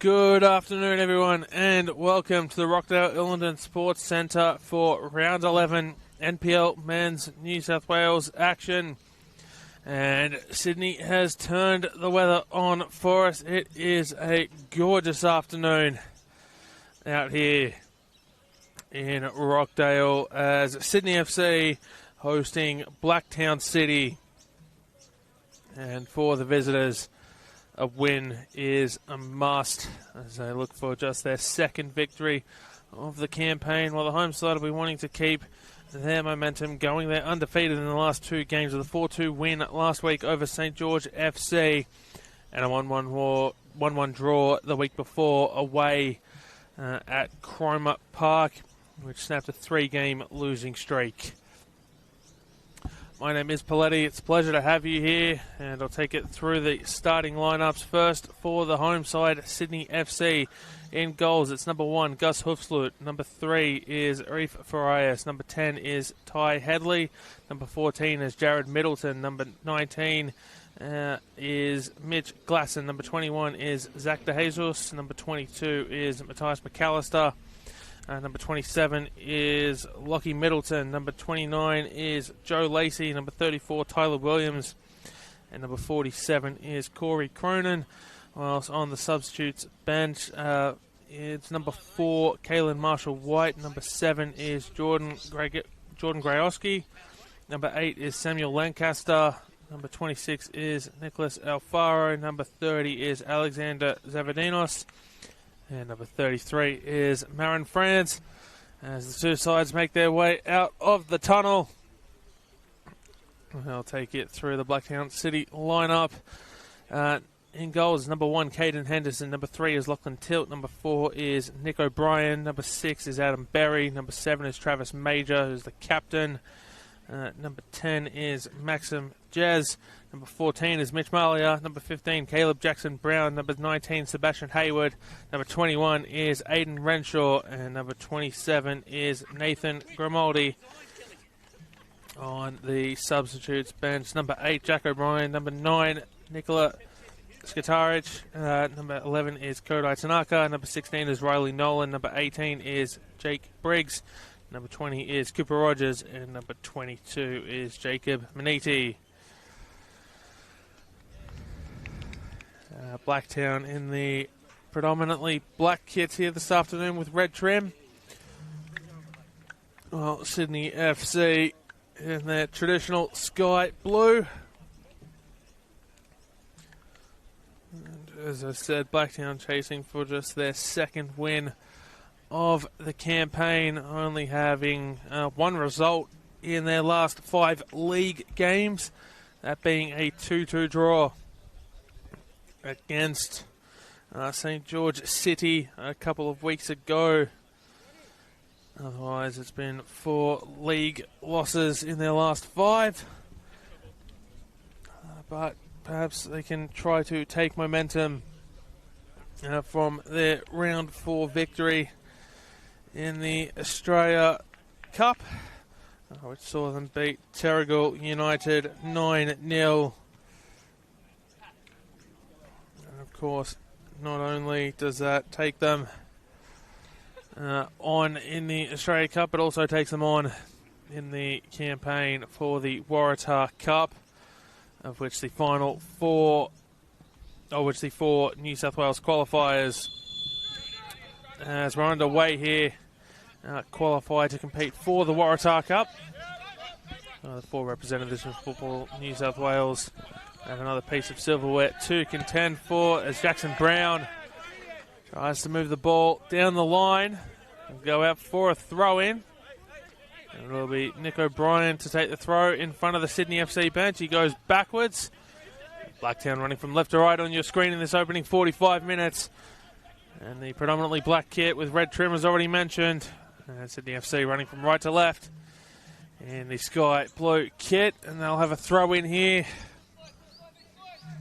Good afternoon, everyone, and welcome to the Rockdale Illingdon Sports Centre for Round 11 NPL Men's New South Wales action. And Sydney has turned the weather on for us. It is a gorgeous afternoon out here in Rockdale as Sydney FC hosting Blacktown City. And for the visitors, a win is a must as they look for just their second victory of the campaign, while the home side will be wanting to keep their momentum going. They're undefeated in the last two games with a 4-2 win last week over St. George FC and a 1-1 draw the week before away at Cromer Park, which snapped a 3-game losing streak. My name is Paletti. It's a pleasure to have you here, and I'll take it through the starting lineups. First, for the home side, Sydney FC. In goals, it's number 1, Gus Hoofsloot. Number 3 is Reef Farias. Number 10 is Ty Headley. Number 14 is Jared Middleton. Number 19 is Mitch Glasson. Number 21 is Zach DeJesus. Number 22 is Matthias McAllister. Number 27 is Lockie Middleton. Number 29 is Joe Lacey. Number 34, Tyler Williams. And number 47 is Corey Cronin. Whilst on the substitutes bench, it's number 4, Kaylin Marshall-White. Number 7 is Jordan Grajowski. Number 8 is Samuel Lancaster. Number 26 is Nicholas Alfaro. Number 30 is Alexander Zavadinos. And number 33 is Marin France. As the two sides make their way out of the tunnel, I'll take it through the Blacktown City lineup. In goals, number 1, Caden Henderson. Number 3 is Lachlan Tilt. Number 4 is Nick O'Brien. Number 6 is Adam Berry. Number 7 is Travis Major, who's the captain. Number 10 is Maxim Jez. Number 14 is Mitch Malia. Number 15, Caleb Jackson Brown. Number 19, Sebastian Hayward. Number 21 is Aidan Renshaw. And number 27 is Nathan Grimaldi. On the substitutes bench, number 8, Jack O'Brien. Number 9, Nicola Skatarich. Number 11 is Kodai Tanaka. Number 16 is Riley Nolan. Number 18 is Jake Briggs. Number 20 is Cooper Rogers. And number 22 is Jacob Maniti. Blacktown in the predominantly black kits here this afternoon with red trim. Well, Sydney FC in their traditional sky blue. And as I said, Blacktown chasing for just their second win of the campaign, only having one result in their last 5 league games, that being a 2-2 draw against St. George City a couple of weeks ago. Otherwise, it's been 4 league losses in their last 5. But perhaps they can try to take momentum from their round 4 victory in the Australia Cup, which saw them beat Terrigal United 9-0. Of course, not only does that take them on in the Australia Cup, but also takes them on in the campaign for the Waratah Cup, of which the final 4 New South Wales qualifiers, as we're underway here, qualify to compete for the Waratah Cup. The 4 representatives from Football New South Wales have another piece of silverware to contend for, as Jackson Brown tries to move the ball down the line and go out for a throw-in. And it'll be Nick O'Brien to take the throw in front of the Sydney FC bench. He goes backwards. Blacktown running from left to right on your screen in this opening 45 minutes. And the predominantly black kit with red trim, as already mentioned. And Sydney FC running from right to left in the sky blue kit. And they'll have a throw in here,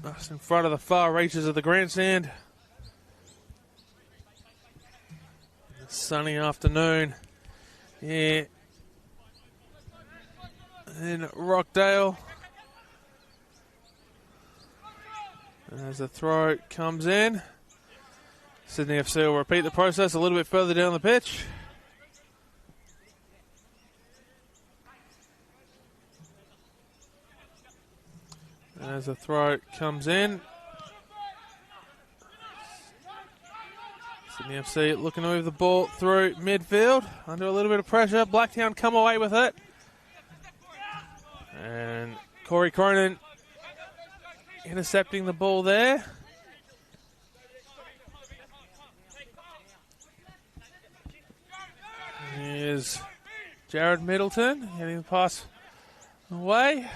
just in front of the far reaches of the grandstand. A sunny afternoon here in Rockdale. As the throw comes in, Sydney FC will repeat the process a little bit further down the pitch. As the throw comes in. Sydney FC looking to move the ball through midfield. Under a little bit of pressure. Blacktown come away with it. And Corey Cronin intercepting the ball there. Here's Jared Middleton getting the pass away.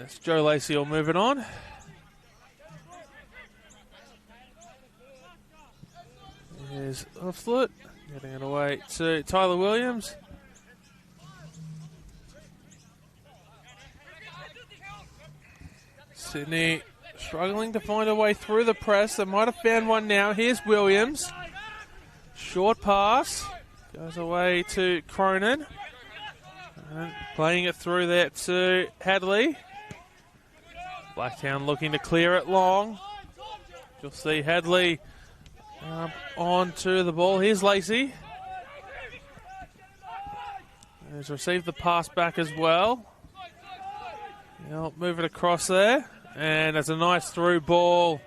It's Joe Lacey will move it on. Here's Offlet getting it away to Tyler Williams. Sydney struggling to find a way through the press. They might have found one now. Here's Williams. Short pass. Goes away to Cronin. And playing it through there to Hadley. Blacktown looking to clear it long. You'll see Hadley on to the ball. Here's Lacey. He's received the pass back as well. He'll move it across there. And it's a nice through ball.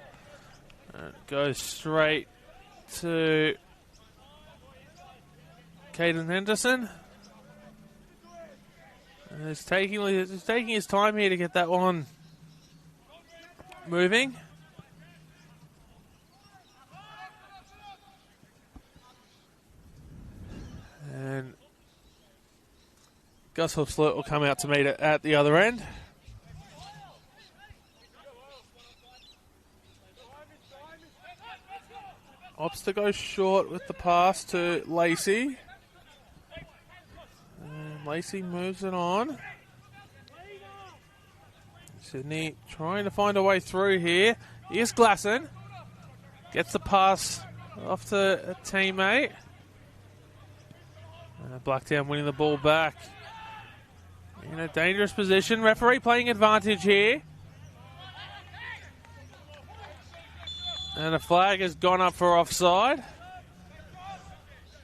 It goes straight to Caden Henderson. And he's taking his time here to get that one moving. And Gus Hupslet will come out to meet it at the other end. Opts to go short with the pass to Lacey. And Lacey moves it on. Sydney trying to find a way through here. Here's Glasson. Gets the pass off to a teammate. Blacktown winning the ball back. In a dangerous position. Referee playing advantage here. And a flag has gone up for offside.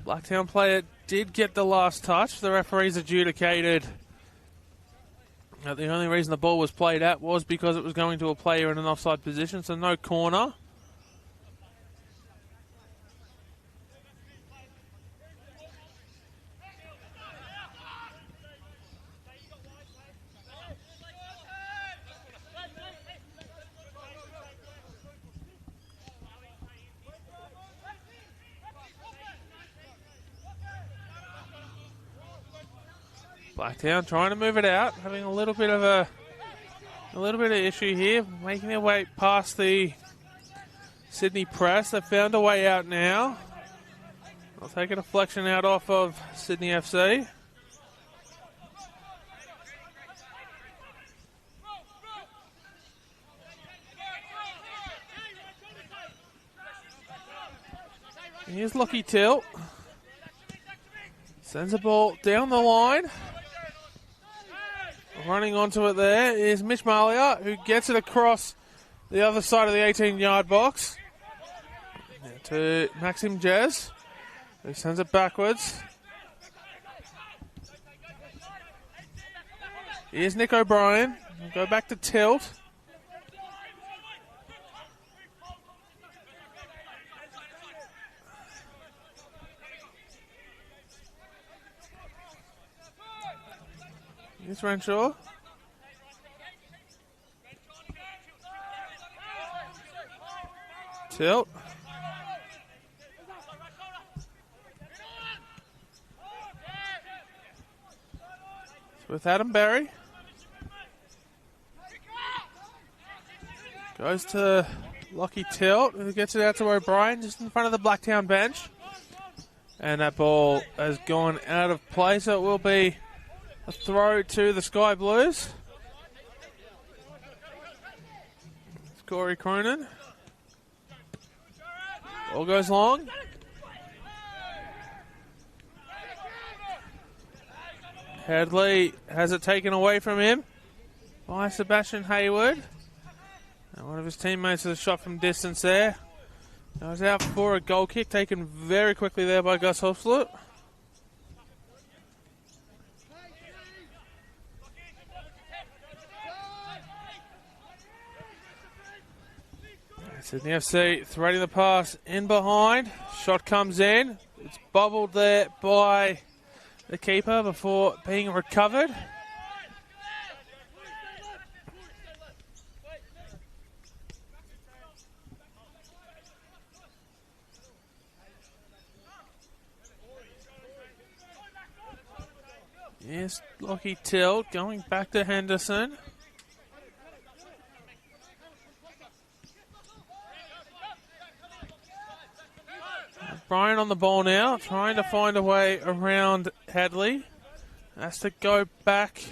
Blacktown player did get the last touch. The referees adjudicated that the only reason the ball was played at was because it was going to a player in an offside position, so no corner. Blacktown trying to move it out, having a little bit of issue here, making their way past the Sydney press. They've found a way out now. They'll take a deflection out off of Sydney FC. Here's Lockie Tilt. Sends the ball down the line. Running onto it there is Mitch Malia, who gets it across the other side of the 18-yard box to Maxim Jez, who sends it backwards. Here's Nick O'Brien. We'll go back to Tilt. Here's Renshaw. Tilt. With Adam Berry. Goes to Lockie Tilt, who gets it out to O'Brien just in front of the Blacktown bench. And that ball has gone out of play, so it will be a throw to the Sky Blues. It's Corey Cronin. Ball goes long. Hadley has it taken away from him by Sebastian Hayward. And one of his teammates has a shot from distance there. Goes out for a goal kick, taken very quickly there by Gus Hofslet. Sydney FC threading the pass in behind. Shot comes in. It's bobbled there by the keeper before being recovered. Yes, Lockie Till going back to Henderson. Brian on the ball now, trying to find a way around Hadley. Has to go back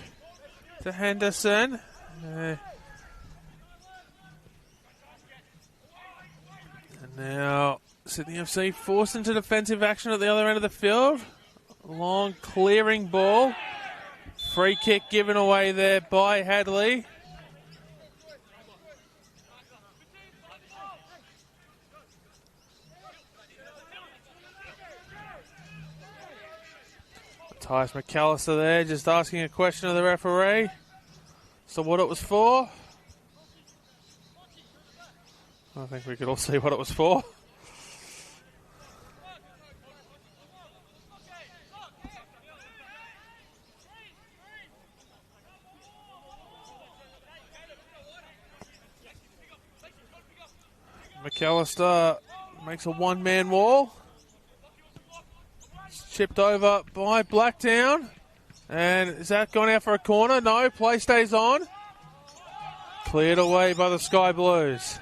to Henderson. And now Sydney FC forced into defensive action at the other end of the field. Long clearing ball. Free kick given away there by Hadley. Tyus McAllister there just asking a question of the referee. So what it was for? I think we could all see what it was for. McAllister makes a one-man wall. It's chipped over by Blacktown. And is that gone out for a corner? No, play stays on. Cleared away by the Sky Blues.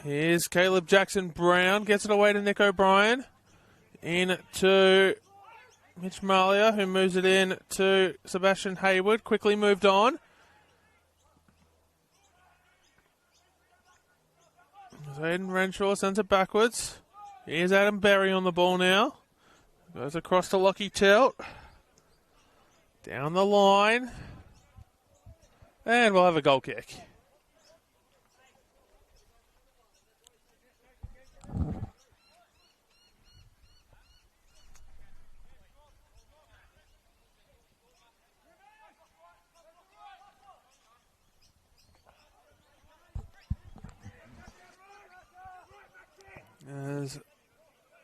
Here's Caleb Jackson-Brown. Gets it away to Nick O'Brien. In to Mitch Malia, who moves it in to Sebastian Hayward. Quickly moved on. Aiden Renshaw sends it backwards. Here's Adam Berry on the ball now. Goes across to Lockie Tilt. Down the line. And we'll have a goal kick. As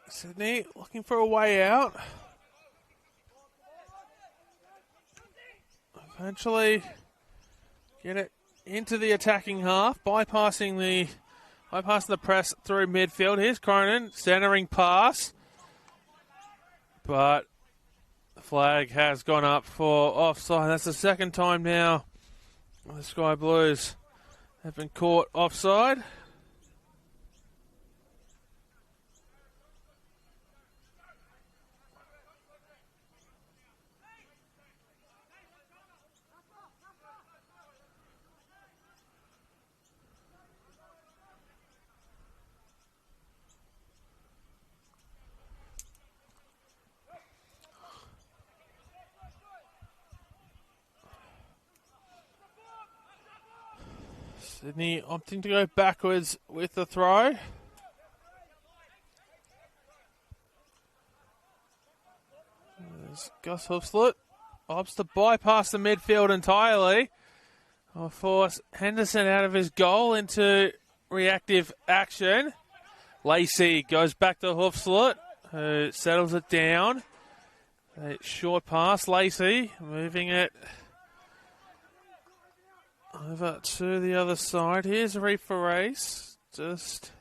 Sydney looking for a way out. Eventually get it into the attacking half, bypassing the press through midfield. Here's Cronin, centering pass. But the flag has gone up for offside. That's the second time now the Sky Blues have been caught offside. Sydney opting to go backwards with the throw. There's Gus Hofslet. Opts to bypass the midfield entirely. Will force Henderson out of his goal into reactive action. Lacey goes back to Hofslet, who settles it down. A short pass, Lacey moving it over to the other side. Here's Reef for Race. Just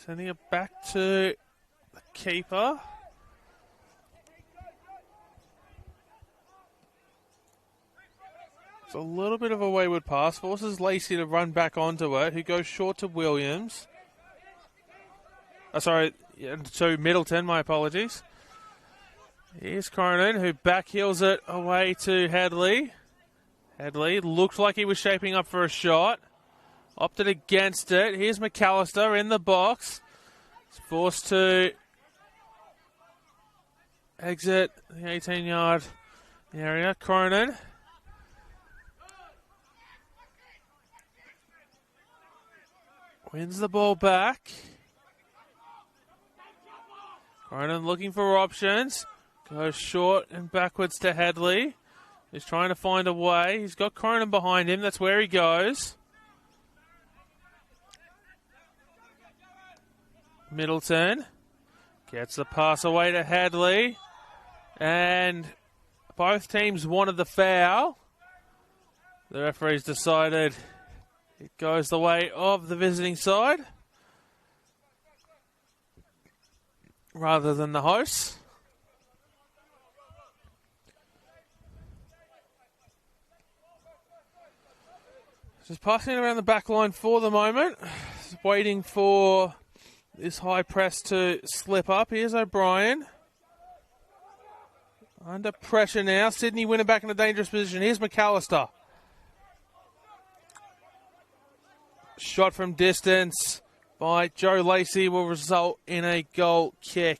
sending it back to the keeper. It's a little bit of a wayward pass. Forces Lacey to run back onto it, who goes short to Williams. To Middleton, my apologies. Here's Cronin, who backheels it away to Hadley. Hadley looked like he was shaping up for a shot. Opted against it. Here's McAllister in the box. He's forced to exit the 18-yard area. Cronin wins the ball back. Cronin looking for options. Goes short and backwards to Headley. He's trying to find a way. He's got Cronin behind him. That's where he goes. Middleton gets the pass away to Headley. And both teams wanted the foul. The referee's decided it goes the way of the visiting side rather than the hosts. Just passing it around the back line for the moment. Just waiting for this high press to slip up. Here's O'Brien. Under pressure now. Sydney winning back in a dangerous position. Here's McAllister. Shot from distance by Joe Lacey will result in a goal kick.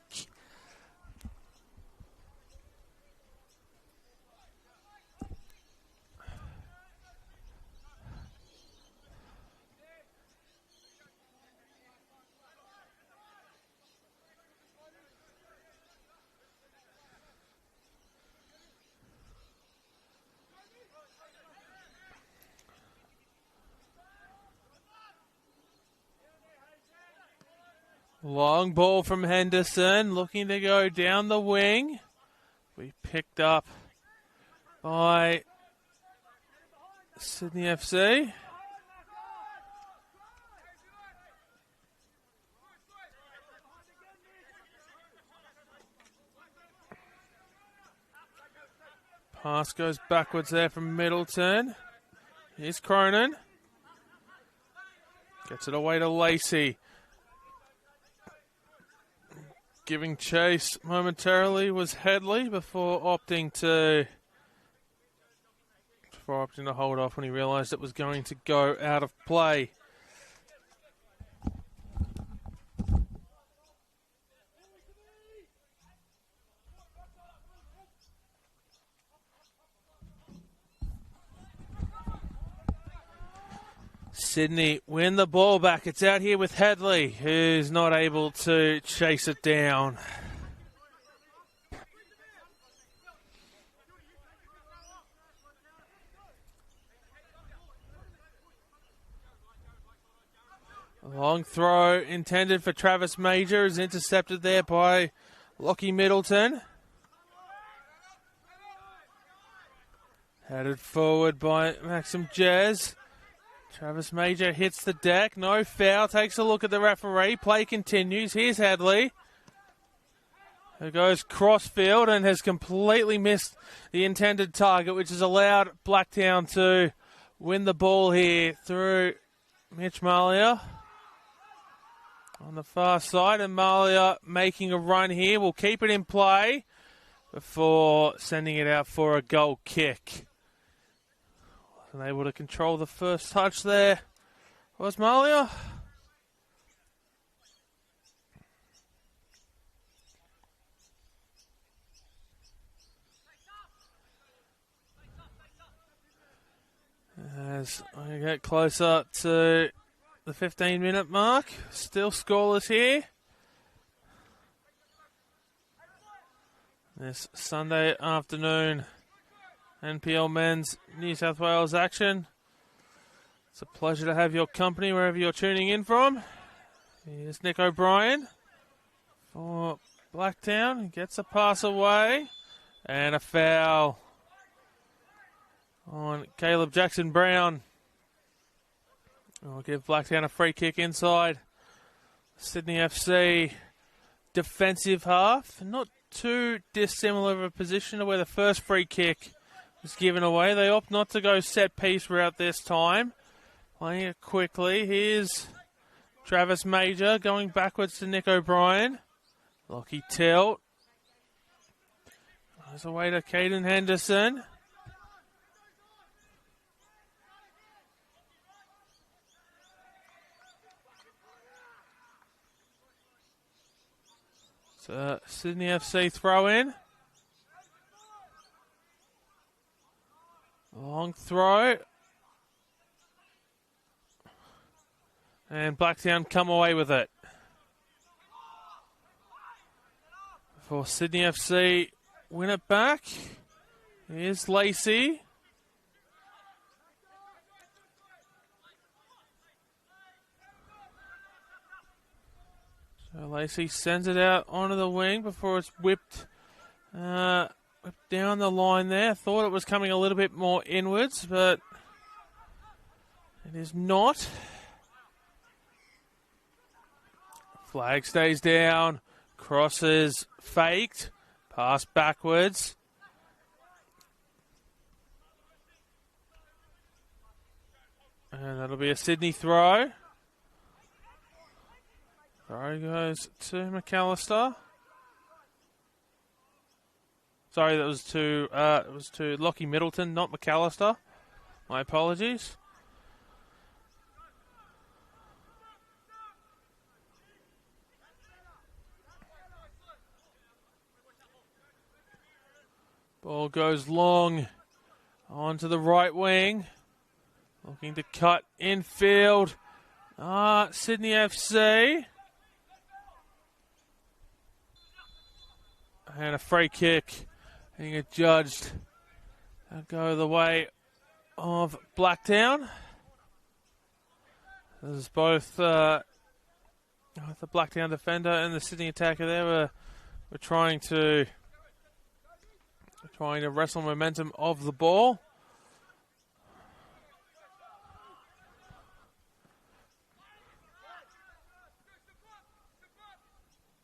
Long ball from Henderson, looking to go down the wing. We picked up by Sydney FC. Pass goes backwards there from Middleton. Here's Cronin. Gets it away to Lacey. Giving chase momentarily was Headley before opting to hold off when he realised it was going to go out of play. Sydney win the ball back. It's out here with Headley, who's not able to chase it down. A long throw intended for Travis Major is intercepted there by Lockie Middleton. Headed forward by Maxim Jez. Travis Major hits the deck. No foul. Takes a look at the referee. Play continues. Here's Headley, who goes crossfield and has completely missed the intended target, which has allowed Blacktown to win the ball here through Mitch Malia on the far side. And Malia making a run here. Will keep it in play before sending it out for a goal kick. Able to control the first touch there was Malia. As I get closer to the 15-minute mark, still scoreless here. This Sunday afternoon NPL Men's New South Wales action. It's a pleasure to have your company wherever you're tuning in from. Here's Nick O'Brien for Blacktown. He gets a pass away and a foul on Caleb Jackson-Brown. I'll give Blacktown a free kick inside Sydney FC defensive half. Not too dissimilar of a position to where the first free kick was given away. They opt not to go set piece route this time. Playing it quickly. Here's Travis Major going backwards to Nick O'Brien. Lockie tilt. Goes away to Caden Henderson. So Sydney FC throw in. Long throw. And Blacktown come away with it. For Sydney FC, win it back. Here's Lacey. So Lacey sends it out onto the wing before it's whipped down the line there. Thought it was coming a little bit more inwards, but it is not. Flag stays down. Crosses faked. Pass backwards. And that'll be a Sydney throw. Throw goes to McAllister. Sorry, that was to Lockie Middleton, not McAllister. My apologies. Ball goes long onto the right wing. Looking to cut infield. Sydney FC. And a free kick. Being adjudged. That'll go the way of Blacktown. This is both the Blacktown defender and the Sydney attacker there were trying to wrestle momentum of the ball.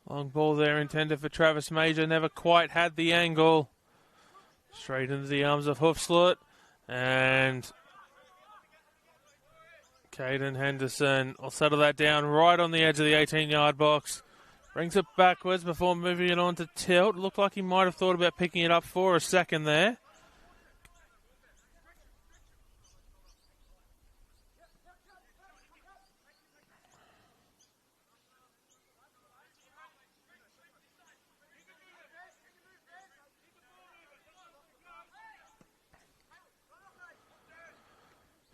Long ball there intended for Travis Major. Never quite had the angle. Straight into the arms of Hoofsloot. And Caden Henderson will settle that down right on the edge of the 18-yard box. Brings it backwards before moving it on to tilt. Looked like he might have thought about picking it up for a second there.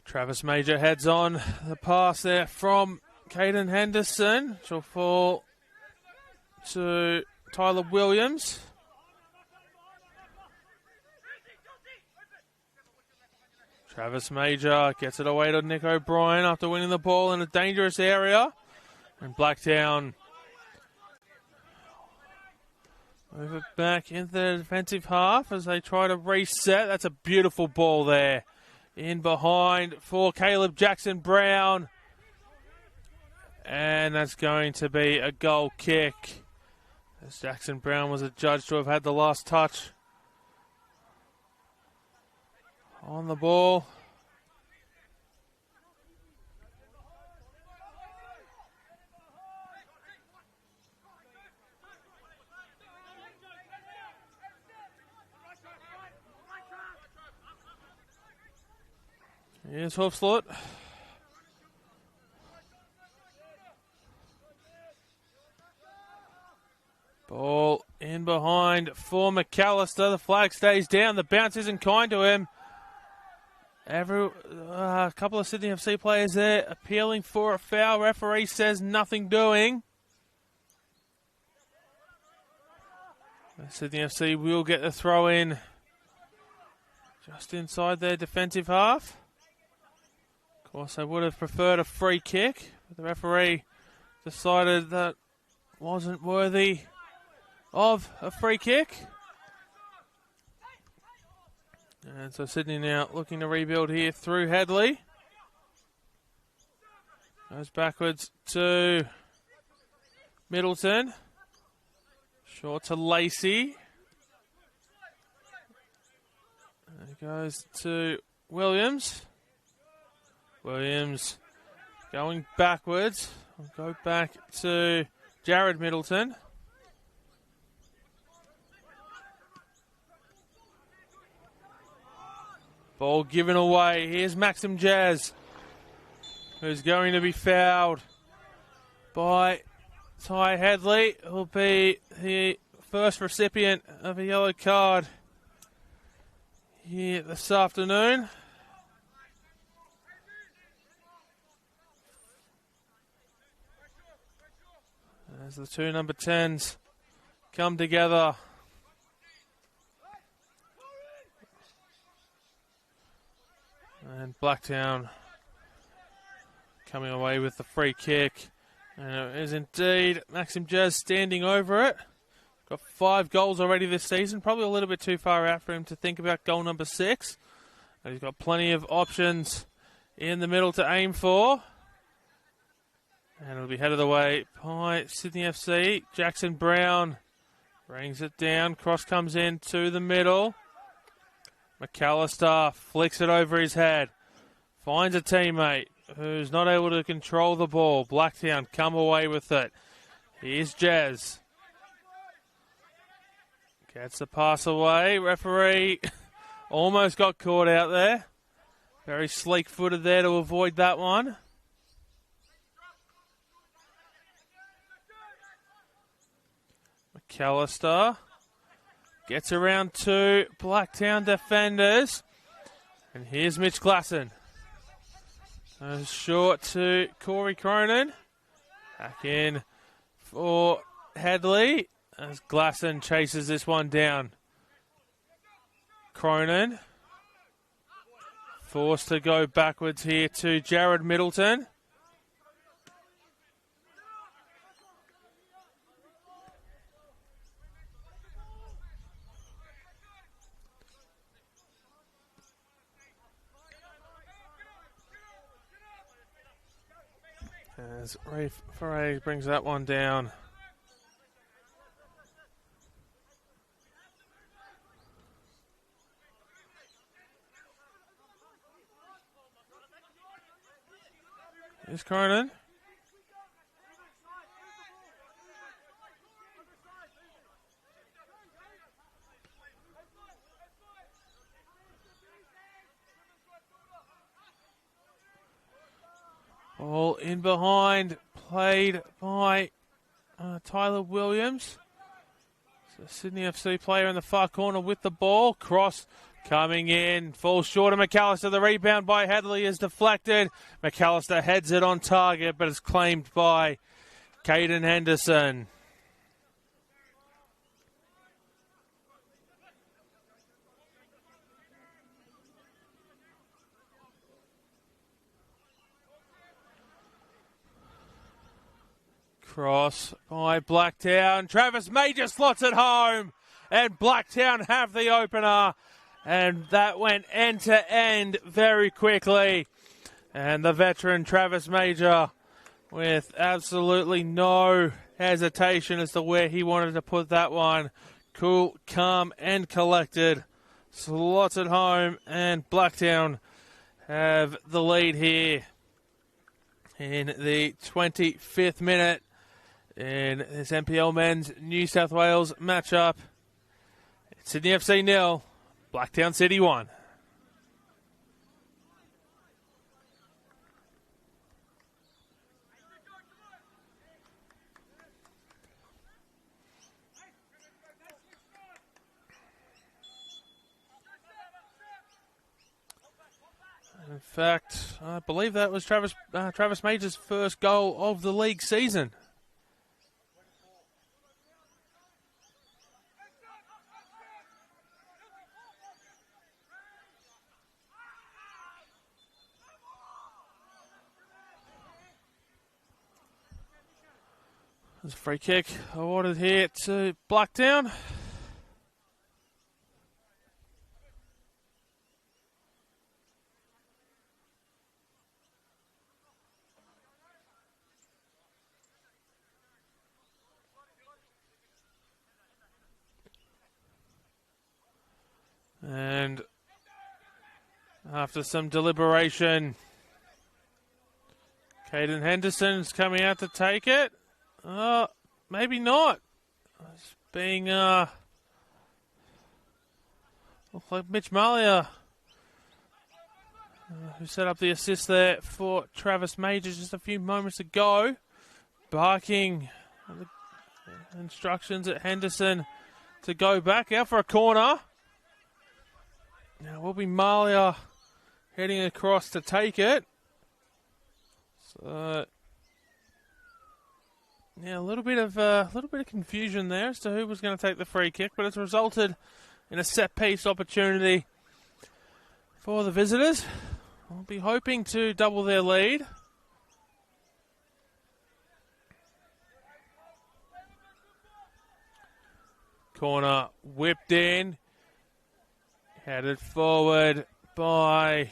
Travis Major heads on the pass there from Caden Henderson, which will fall to Tyler Williams. Travis Major gets it away to Nick O'Brien after winning the ball in a dangerous area. And Blacktown move it back into the defensive half as they try to reset. That's a beautiful ball there. In behind for Caleb Jackson-Brown. And that's going to be a goal kick. As Jackson-Brown was adjudged to have had the last touch on the ball. Here's Hoofsloot. Ball in behind for McAllister. The flag stays down. The bounce isn't kind to him. A couple of Sydney FC players there appealing for a foul. Referee says nothing doing. Sydney FC will get the throw in just inside their defensive half. Of course, they would have preferred a free kick, but the referee decided that wasn't worthy of a free kick. And so Sydney now looking to rebuild here through Headley. Goes backwards to Middleton. Short to Lacey. And it goes to Williams. Williams going backwards. We'll go back to Jared Middleton. Ball given away. Here's Maxim Jazz, who's going to be fouled by Ty Headley, who'll be the first recipient of a yellow card here this afternoon. as the two number 10s come together. And Blacktown coming away with the free kick. And it is indeed Maxim Jazz standing over it. Got 5 goals already this season. Probably a little bit too far out for him to think about goal number 6. And he's got plenty of options in the middle to aim for. And it'll be headed away by Sydney FC. Jackson Brown brings it down. Cross comes in to the middle. McAllister flicks it over his head. Finds a teammate who's not able to control the ball. Blacktown come away with it. Here's Jazz. Gets the pass away. Referee almost got caught out there. Very sleek-footed there to avoid that one. McAllister gets around 2 Blacktown defenders. And here's Mitch Glasson. Short to Corey Cronin. Back in for Headley as Glasson chases this one down. Cronin forced to go backwards here to Jared Middleton. As Rafe Foray brings that one down. Here's Cronin. Ball in behind, played by Tyler Williams. So Sydney FC player in the far corner with the ball. Cross coming in, falls short of McAllister. The rebound by Hadley is deflected. McAllister heads it on target, but is claimed by Caden Henderson. Cross by Blacktown. Travis Major slots it home. And Blacktown have the opener. And that went end to end very quickly. And the veteran Travis Major with absolutely no hesitation as to where he wanted to put that one. Cool, calm and collected. Slots it home. And Blacktown have the lead here in the 25th minute. In this NPL Men's New South Wales matchup, it's Sydney FC 0, Blacktown City 1. In fact, I believe that was Travis Major's first goal of the league season. There's a free kick awarded here to Blacktown. And after some deliberation, Caden Henderson's coming out to take it. Maybe not. It's being, looks like Mitch Malia, who set up the assist there for Travis Major just a few moments ago, barking the instructions at Henderson to go back out for a corner. Now it will be Malia heading across to take it. So Yeah, a little bit of confusion there as to who was going to take the free kick, but it's resulted in a set-piece opportunity for the visitors. I'll be hoping to double their lead. Corner whipped in, headed forward by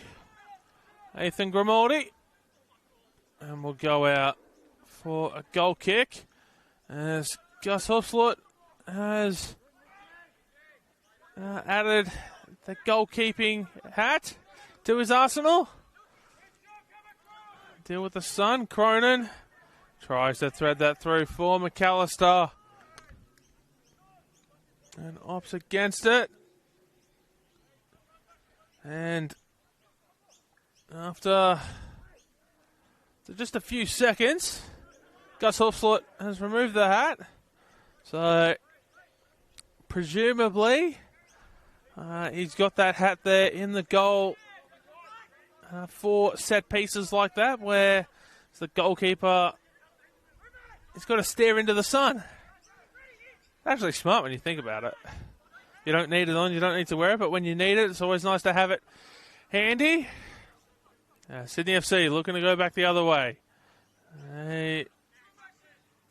Ethan Grimaldi, and will go out for a goal kick as Gus Hofslot has added the goalkeeping hat to his arsenal. Deal with the sun. Cronin tries to thread that through for McAllister. And opts against it. And after just a few seconds, Gus Hofslot has removed the hat. So, presumably, he's got that hat there in the goal for set pieces like that, where the goalkeeper has got to stare into the sun. Actually smart when you think about it. You don't need it on, you don't need to wear it, but when you need it, it's always nice to have it handy. Sydney FC looking to go back the other way.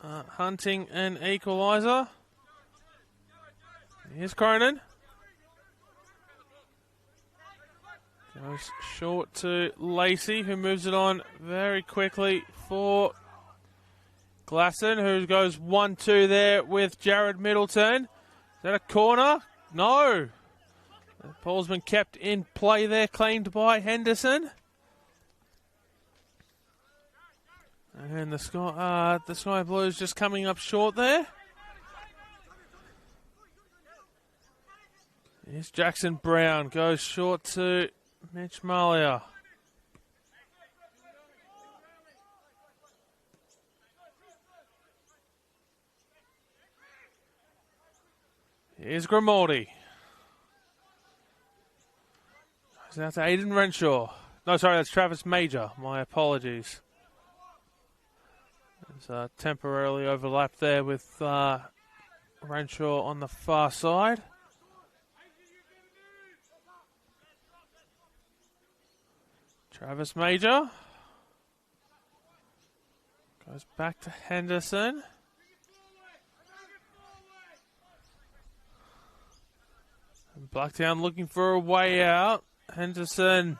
Hunting an equaliser. Here's Cronin. Goes short to Lacey, who moves it on very quickly for Glasson, who goes 1-2 there with Jared Middleton. Is that a corner? No. The ball's been kept in play there, claimed by Henderson. And the Sky Blues just coming up short there. Here's Jackson Brown, goes short to Mitch Malia. Here's Grimaldi. Goes out to Aiden Renshaw. No, sorry, that's Travis Major. My apologies. There's temporarily overlapped there with Renshaw on the far side. Travis Major. Goes back to Henderson. And Blacktown looking for a way out. Henderson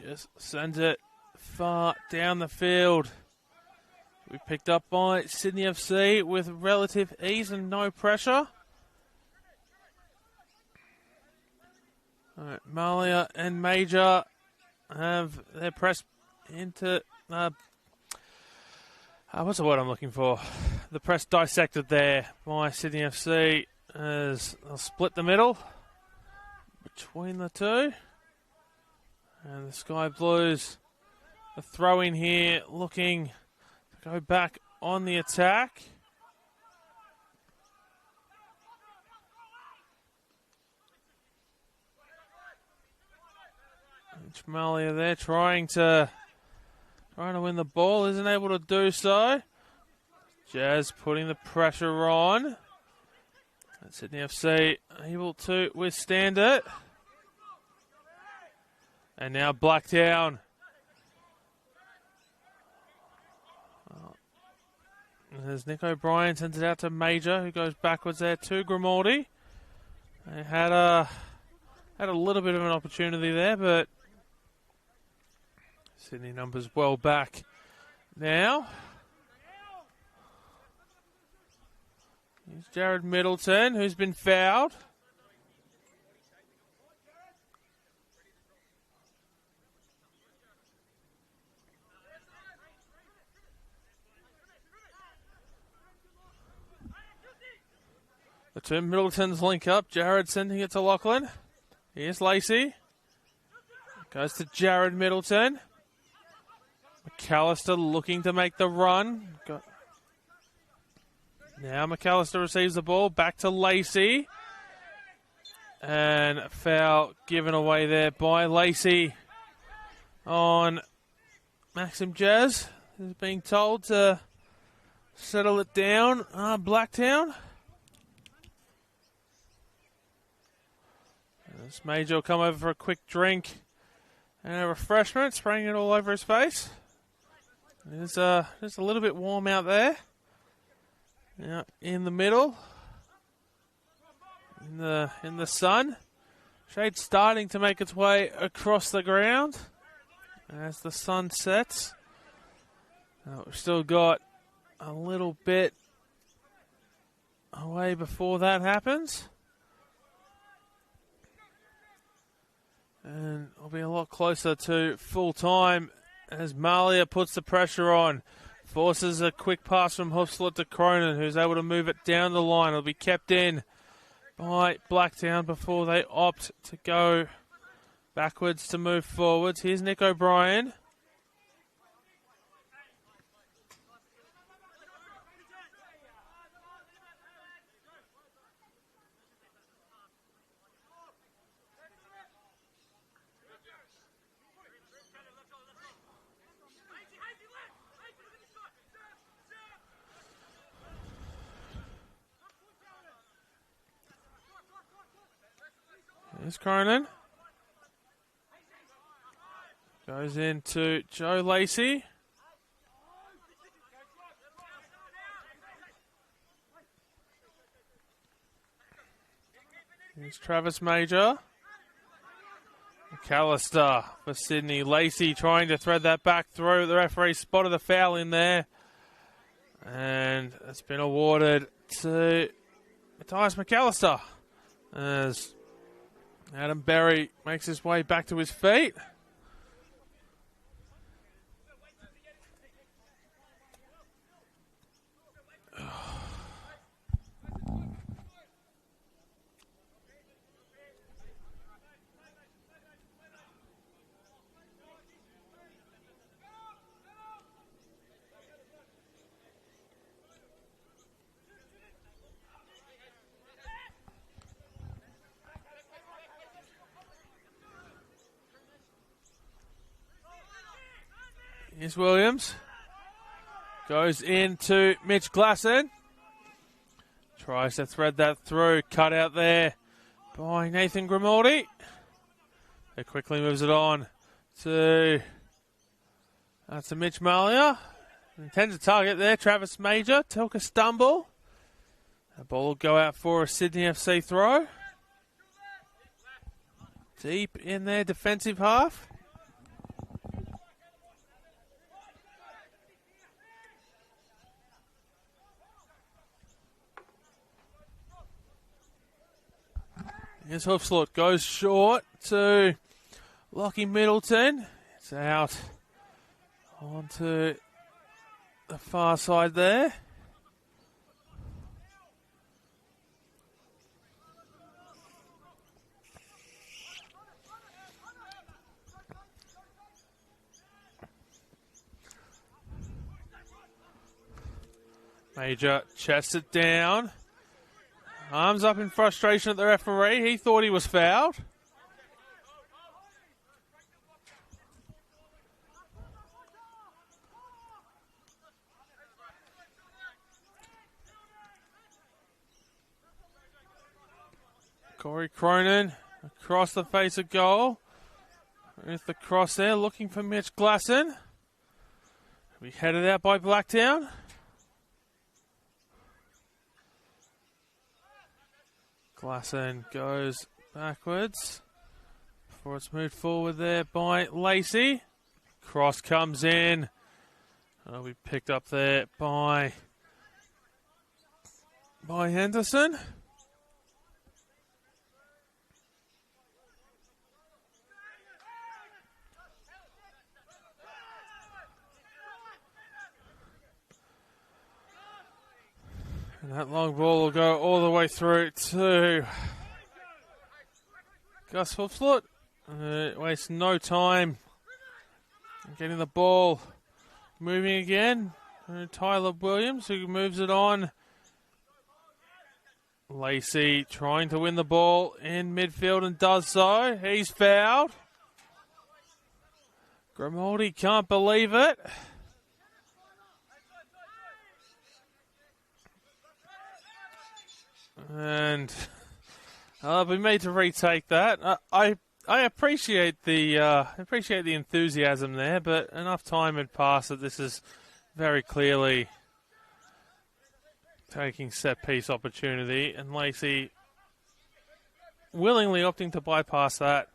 just sends it far down the field. We picked up by Sydney FC with relative ease and no pressure. All right, Malia and Major have their press into... what's the word I'm looking for? The press dissected there by Sydney FC as they'll split the middle between the two. And the Sky Blues, a throw in here, looking to go back on the attack. Malia there trying to win the ball, isn't able to do so. Jazz putting the pressure on. And Sydney FC able to withstand it. And now Blacktown. There's Nick O'Brien, sends it out to Major, who goes backwards there to Grimaldi. They had a little bit of an opportunity there, but Sydney numbers well back now. Here's Jared Middleton, who's been fouled. The two Middletons link up. Jared sending it to Lachlan. Here's Lacey. Goes to Jared Middleton. McAllister looking to make the run. Now McAllister receives the ball. Back to Lacey. And a foul given away there by Lacey on Maxim Jazz, who's being told to settle it down. Blacktown. This Major will come over for a quick drink and a refreshment, spraying it all over his face. It's just a little bit warm out there. Now in the middle, in the sun. Shade starting to make its way across the ground as the sun sets. We've still got a little bit away before that happens. And it'll be a lot closer to full time as Malia puts the pressure on. Forces a quick pass from Hoofslot to Cronin, who's able to move it down the line. It'll be kept in by Blacktown before they opt to go backwards to move forwards. Here's Nick O'Brien. Here's Cronin. Goes into Joe Lacey. Here's Travis Major. McAllister for Sydney. Lacey trying to thread that back through. The referee spotted the foul in there. And it's been awarded to Matthias McAllister as Adam Berry makes his way back to his feet. Here's Williams. Goes into Mitch Glasson. Tries to thread that through. Cut out there by Nathan Grimaldi. He quickly moves it on to Mitch Malia. Intends to target there. Travis Major. Took a stumble. The ball will go out for a Sydney FC throw. Deep in their defensive half. Here's Hoofslot, goes short to Lockie Middleton. It's out onto the far side there. Major chests it down. Arms up in frustration at the referee. He thought he was fouled. Corey Cronin across the face of goal. With the cross there, looking for Mitch Glasson. We headed out by Blacktown. Glasson goes backwards before it's moved forward there by Lacey. Cross comes in. It'll be picked up there by Henderson. And that long ball will go all the way through to Gus Hoofslot. Wastes no time getting the ball moving again. Tyler Williams, who moves it on. Lacey trying to win the ball in midfield and does so. He's fouled. Grimaldi can't believe it. And I'll be made to retake that. I appreciate the enthusiasm there, but enough time had passed that this is very clearly taking set piece opportunity, and Lacey willingly opting to bypass that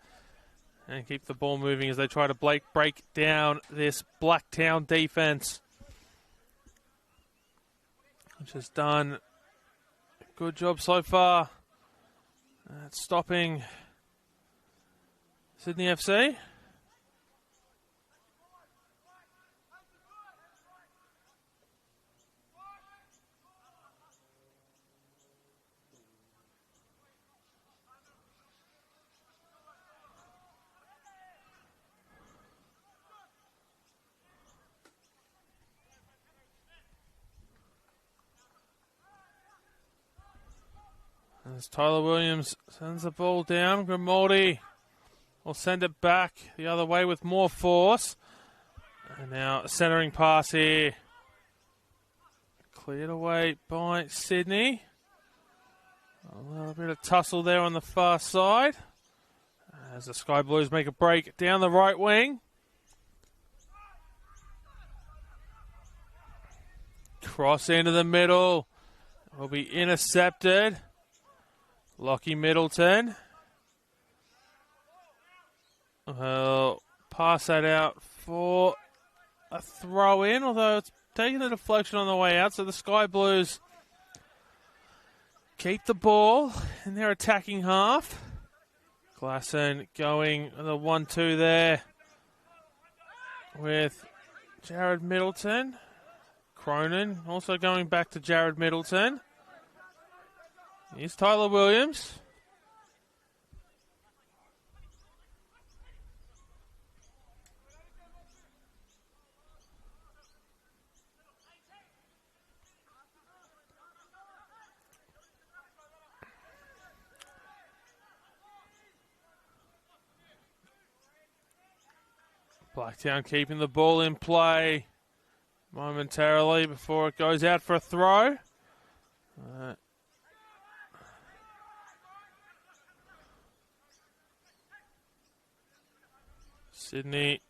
and keep the ball moving as they try to break down this Blacktown defense, which has done a good job so far at stopping Sydney FC. As Tyler Williams sends the ball down, Grimaldi will send it back the other way with more force. And now a centering pass here. Cleared away by Sydney. A little bit of tussle there on the far side. As the Sky Blues make a break down the right wing. Cross into the middle. Will be intercepted. Lockie Middleton. Well, pass that out for a throw in, although it's taking the deflection on the way out. So the Sky Blues keep the ball in their attacking half. Glasson going the 1-2 there with Jared Middleton. Cronin also going back to Jared Middleton. Here's Tyler Williams. Blacktown keeping the ball in play momentarily before it goes out for a throw. Sydney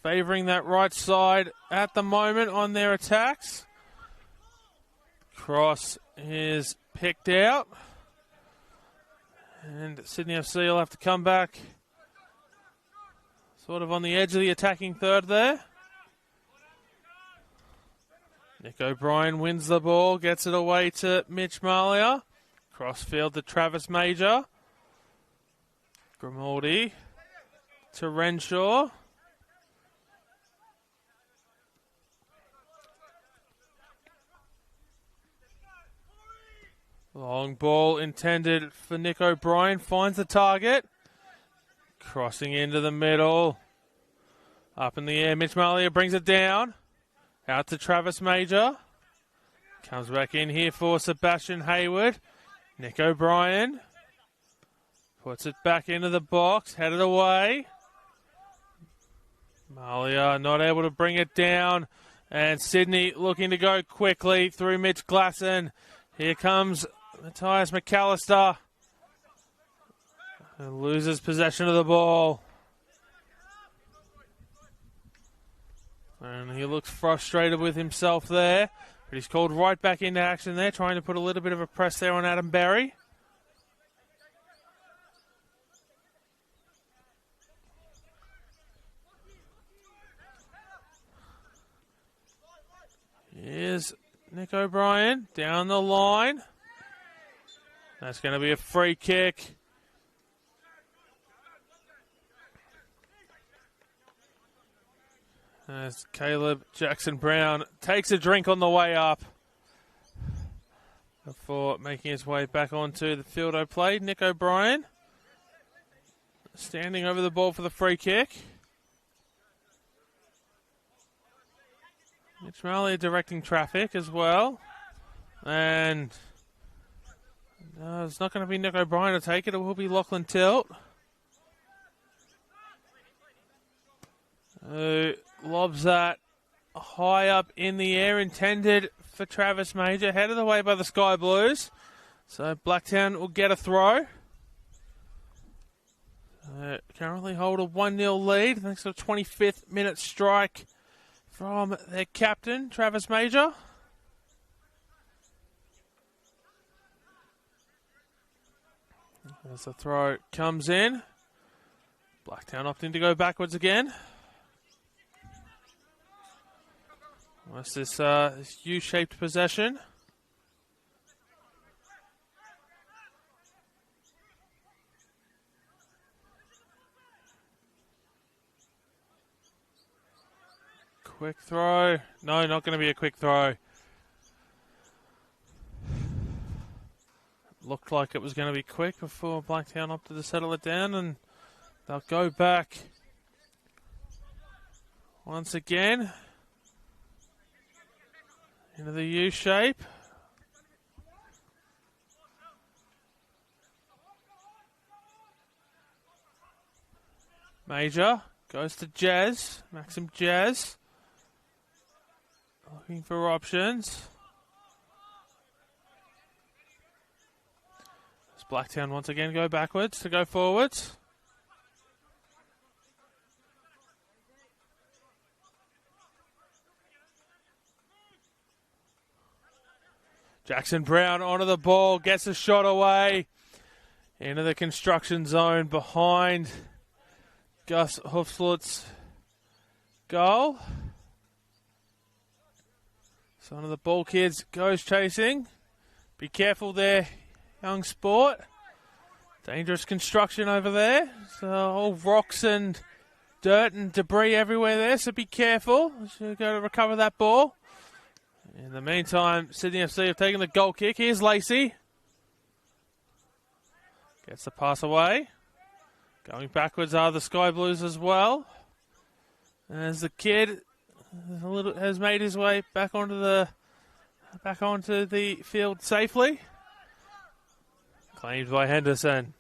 favouring that right side at the moment on their attacks. Cross is picked out. And Sydney FC will have to come back sort of on the edge of the attacking third there. Nick O'Brien wins the ball, gets it away to Mitch Malia. Crossfield to Travis Major. Grimaldi to Renshaw. Long ball intended for Nick O'Brien. Finds the target. Crossing into the middle. Up in the air. Mitch Malia brings it down. Out to Travis Major. Comes back in here for Sebastian Hayward. Nick O'Brien. Puts it back into the box. Headed away. Malia not able to bring it down. And Sydney looking to go quickly through Mitch Glasson. Here comes Matthias McAllister. And loses possession of the ball. And he looks frustrated with himself there. But he's called right back into action there, trying to put a little bit of a press there on Adam Berry. Here's Nick O'Brien down the line. That's going to be a free kick. As Caleb Jackson-Brown takes a drink on the way up before making his way back onto the field of play. Nick O'Brien standing over the ball for the free kick. Mitch Malia directing traffic as well. And it's not going to be Nick O'Brien to take it. It will be Lachlan Tilt. Lobs that high up in the air, intended for Travis Major. Headed away by the Sky Blues. So Blacktown will get a throw. Currently hold a 1-0 lead thanks to a 25th minute strike from their captain, Travis Major. As the throw comes in, Blacktown opting to go backwards again. What's this U-shaped possession? Quick throw. No, not going to be a quick throw. Looked like it was going to be quick before Blacktown opted to settle it down, and they'll go back once again into the U shape. Major goes to Jazz, Maxim Jazz, looking for options. Blacktown once again go backwards to go forwards. Jackson Brown onto the ball, gets a shot away into the construction zone behind Gus Hoofslot's goal. So one of the ball kids goes chasing. Be careful there, young sport. Dangerous construction over there. So all rocks and dirt and debris everywhere there, so be careful as you go to recover that ball. In the meantime, Sydney FC have taken the goal kick. Here's Lacey. Gets the pass away. Going backwards are the Sky Blues as well. As the kid has made his way back onto the field safely. Claimed by Henderson.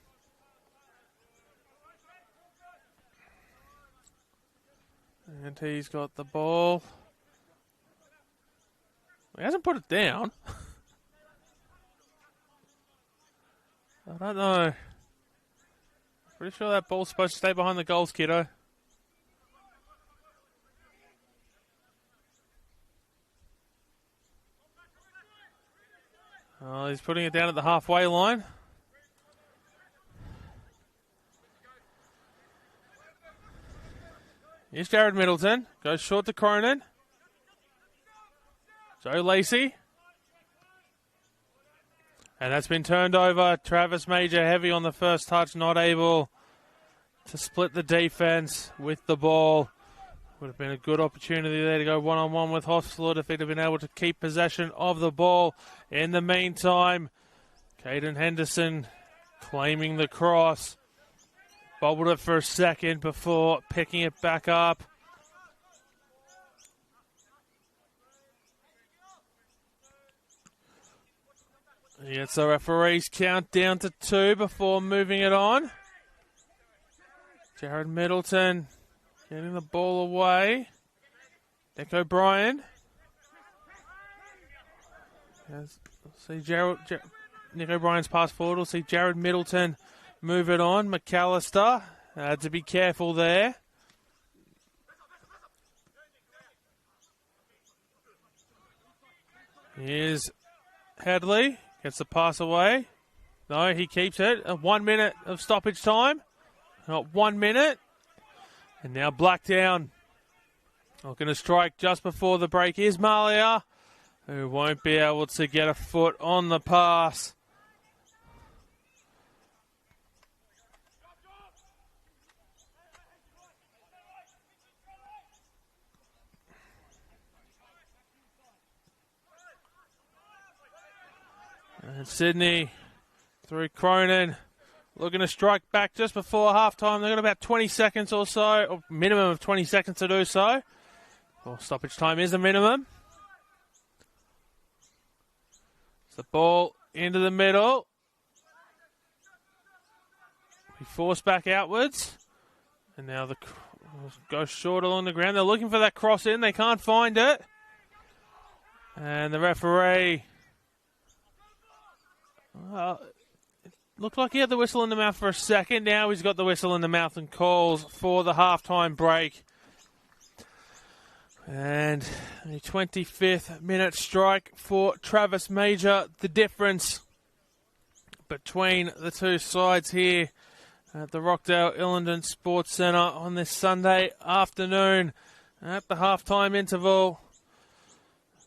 And he's got the ball. He hasn't put it down. I don't know. Pretty sure that ball's supposed to stay behind the goals, kiddo. Oh, he's putting it down at the halfway line. Here's Jared Middleton. Goes short to Cronin. Joe Lacey. And that's been turned over. Travis Major heavy on the first touch. Not able to split the defense with the ball. Would have been a good opportunity there to go one-on-one with Hofslund if he'd have been able to keep possession of the ball. In the meantime, Caden Henderson claiming the cross. Bobbled it for a second before picking it back up. He gets the referee's count down to 2 before moving it on. Jared Middleton getting the ball away. Nick O'Brien. See Nick O'Brien's pass forward. We'll see Jared Middleton move it on. McAllister. To be careful there. Here's Headley. Gets the pass away. No, he keeps it. 1 minute of stoppage time. Not 1 minute. And now Blacktown looking to strike just before the break is Malia, who won't be able to get a foot on the pass. And Sydney through Cronin, looking to strike back just before halftime. They've got about 20 seconds or so, or minimum of 20 seconds to do so. Well, stoppage time is the minimum. It's the ball into the middle. Be forced back outwards. And now the goes short along the ground. They're looking for that cross in. They can't find it. And the referee Looked like he had the whistle in the mouth for a second. Now he's got the whistle in the mouth and calls for the halftime break. And a 25th minute strike for Travis Major. The difference between the two sides here at the Rockdale Illingdon Sports Centre on this Sunday afternoon at the halftime interval.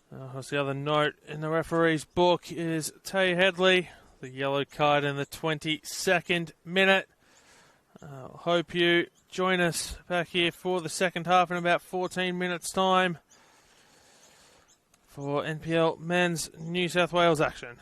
What's the other note in the referee's book is Tay Headley, the yellow card in the 22nd minute. Hope you join us back here for the second half in about 14 minutes' time for NPL Men's New South Wales action.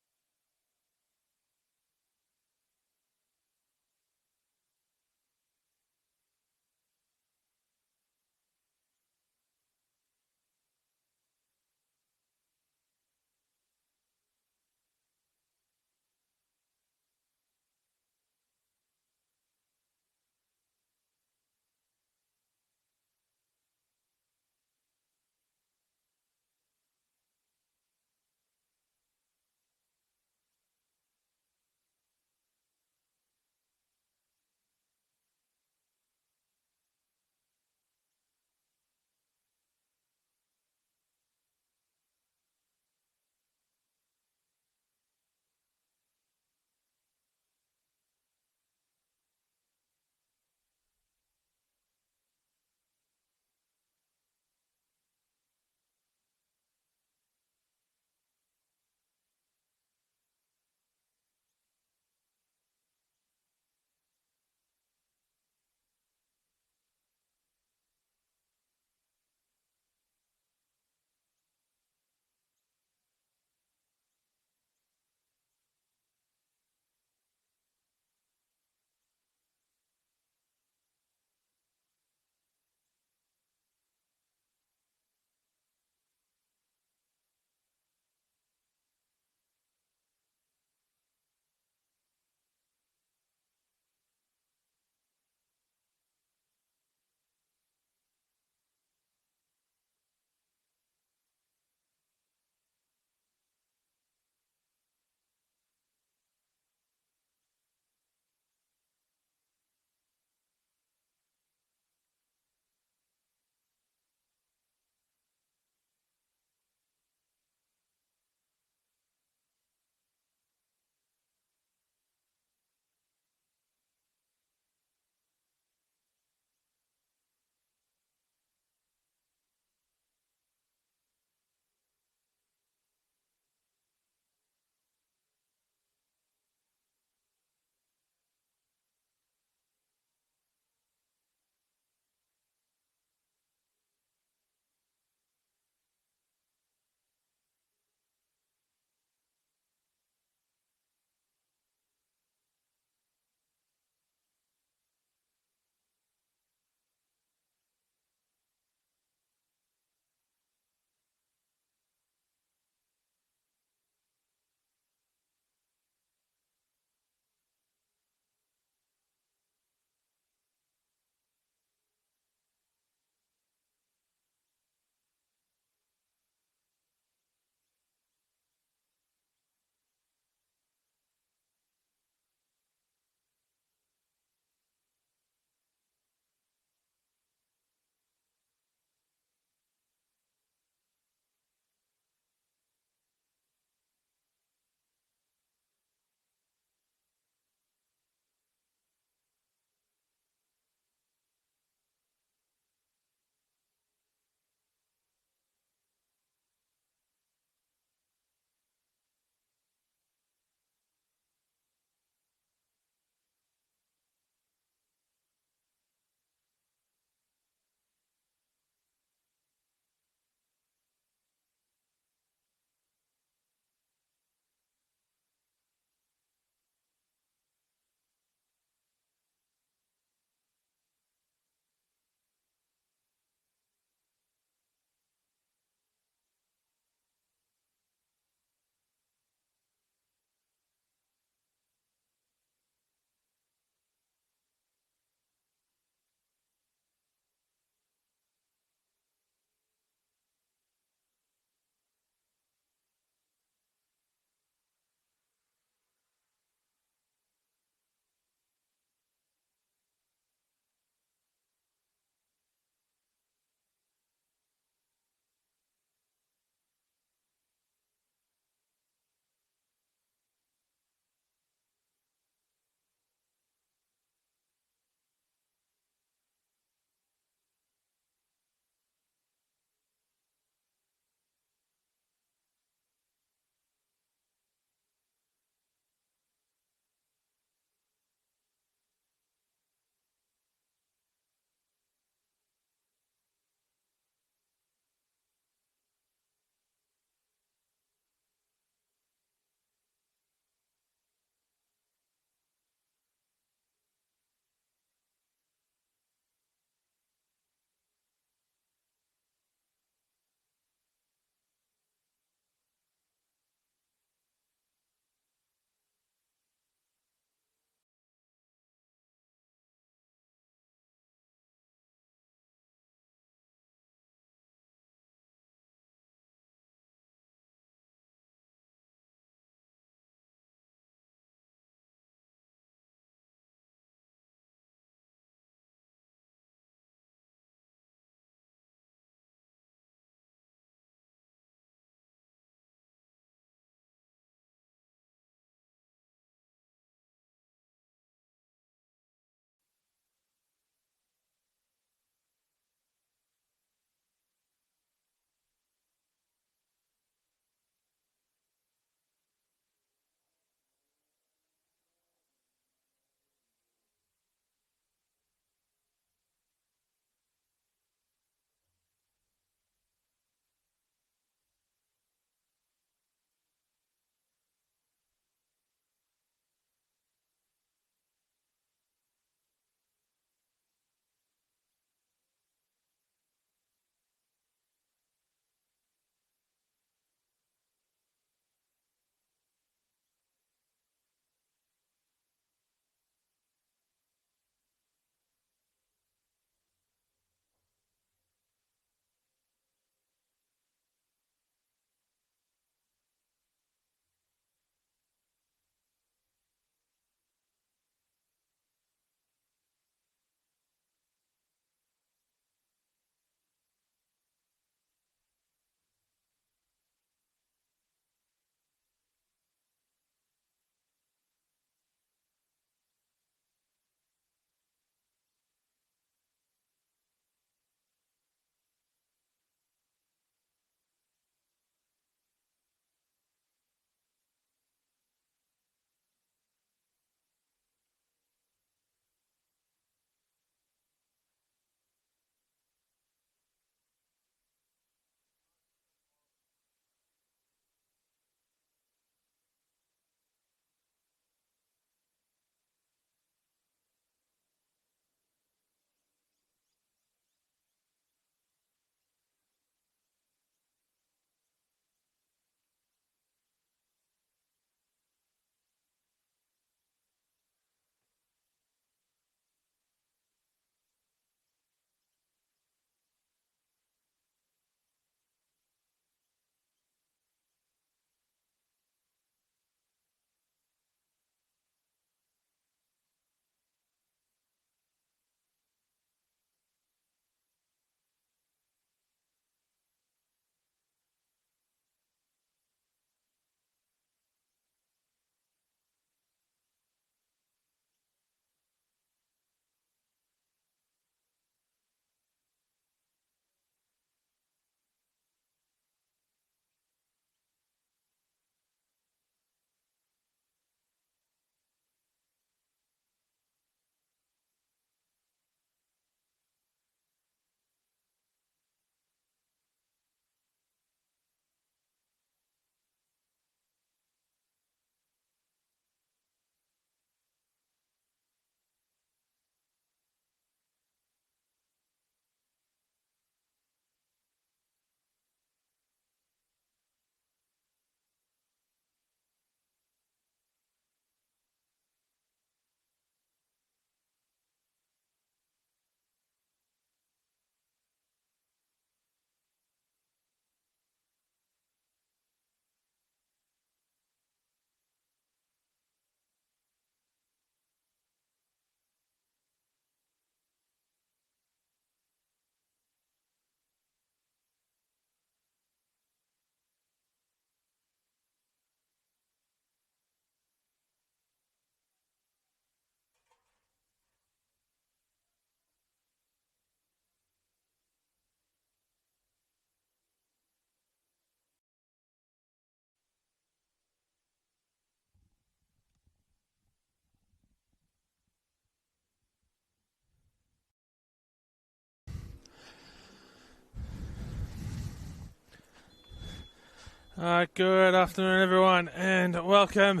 Good afternoon, everyone, and welcome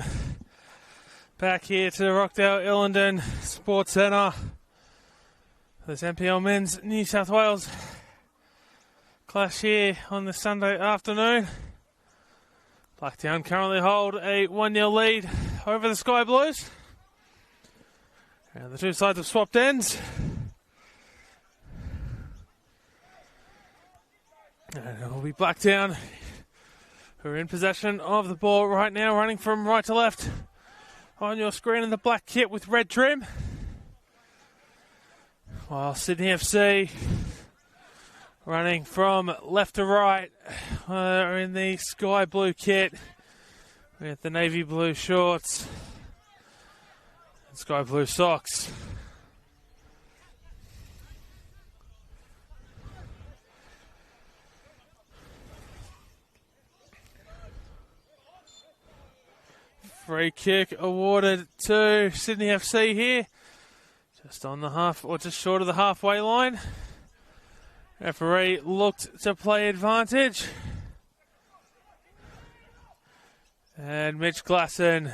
back here to the Rockdale Illingdon Sports Centre. This NPL Men's New South Wales clash here on this Sunday afternoon. Blacktown currently hold a 1-0 lead over the Sky Blues. And the two sides have swapped ends. And it will be Blacktown who are in possession of the ball right now, running from right to left on your screen in the black kit with red trim. While Sydney FC running from left to right in the sky blue kit with the navy blue shorts and sky blue socks. Free kick awarded to Sydney FC here. Just on the half, or just short of the halfway line. Referee looked to play advantage. And Mitch Glasson,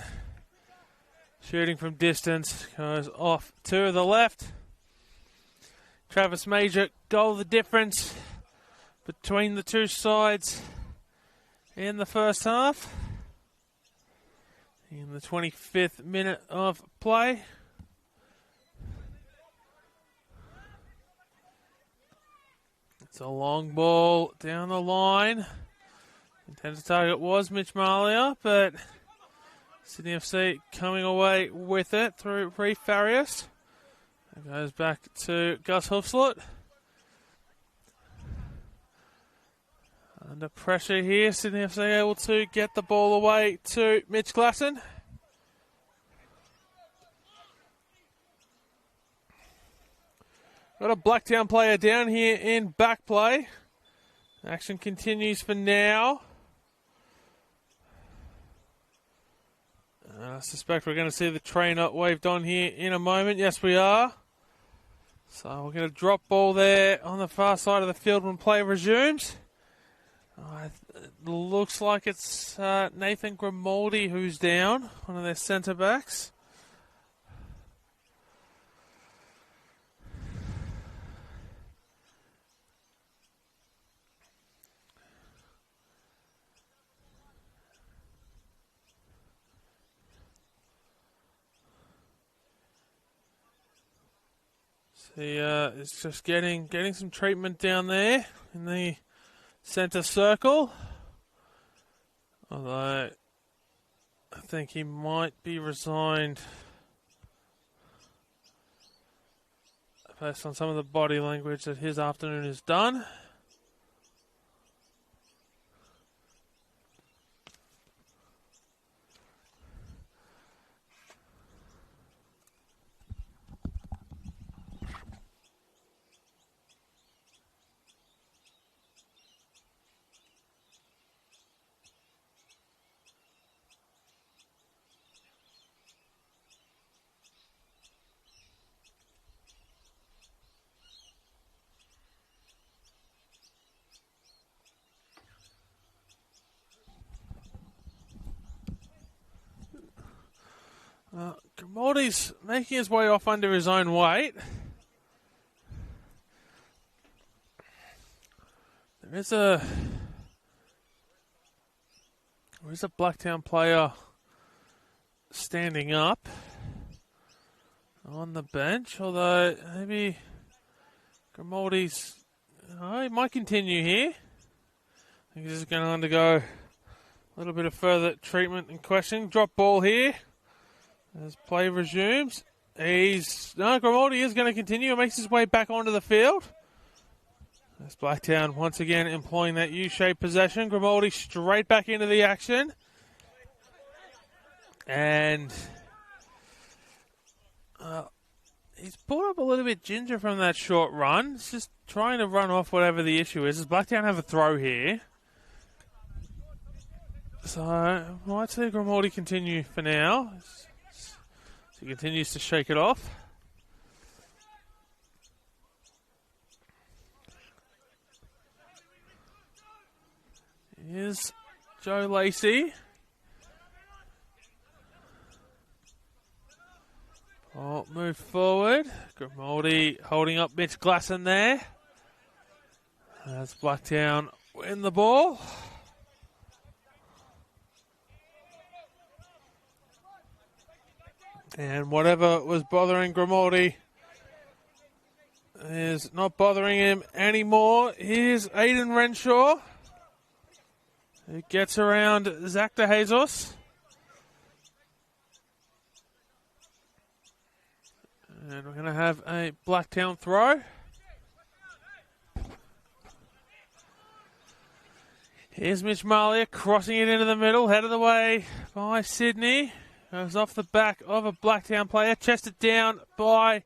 shooting from distance, goes off to the left. Travis Major, goal the difference between the two sides in the first half. In the 25th minute of play. It's a long ball down the line. Intended target was Mitch Malia, but Sydney FC coming away with it through Reef Farias. It goes back to Gus Hoofslot. Under pressure here, Sydney FC able to get the ball away to Mitch Glasson. Got a Blacktown player down here in back play. Action continues for now. I suspect we're going to see the trainer waved on here in a moment. Yes, we are. So we're going to drop ball there on the far side of the field when play resumes. It looks like it's Nathan Grimaldi who's down, one of their centre backs. He is just getting some treatment down there in the centre circle. Although I think he might be resigned based on some of the body language that his afternoon is done. Grimaldi's making his way off under his own weight. There is a Blacktown player standing up on the bench, although maybe Grimaldi's... he might continue here. I think he's just going to undergo a little bit of further treatment and questioning. Drop ball here as play resumes. Grimaldi is going to continue and makes his way back onto the field. As Blacktown once again employing that U-shaped possession. Grimaldi straight back into the action. And he's pulled up a little bit ginger from that short run. He's just trying to run off whatever the issue is. Does Blacktown have a throw here? So I might see Grimaldi continue for now. So he continues to shake it off. He is Joe Lacey. Oh, move forward. Grimaldi holding up Mitch Glasson there. As Blacktown win the ball. And whatever was bothering Grimaldi is not bothering him anymore. Here's Aiden Renshaw, who gets around Zach DeJesus. And we're going to have a Blacktown throw. Here's Mitch Malia crossing it into the middle, head of the way by Sydney. Goes off the back of a Blacktown player, chested down by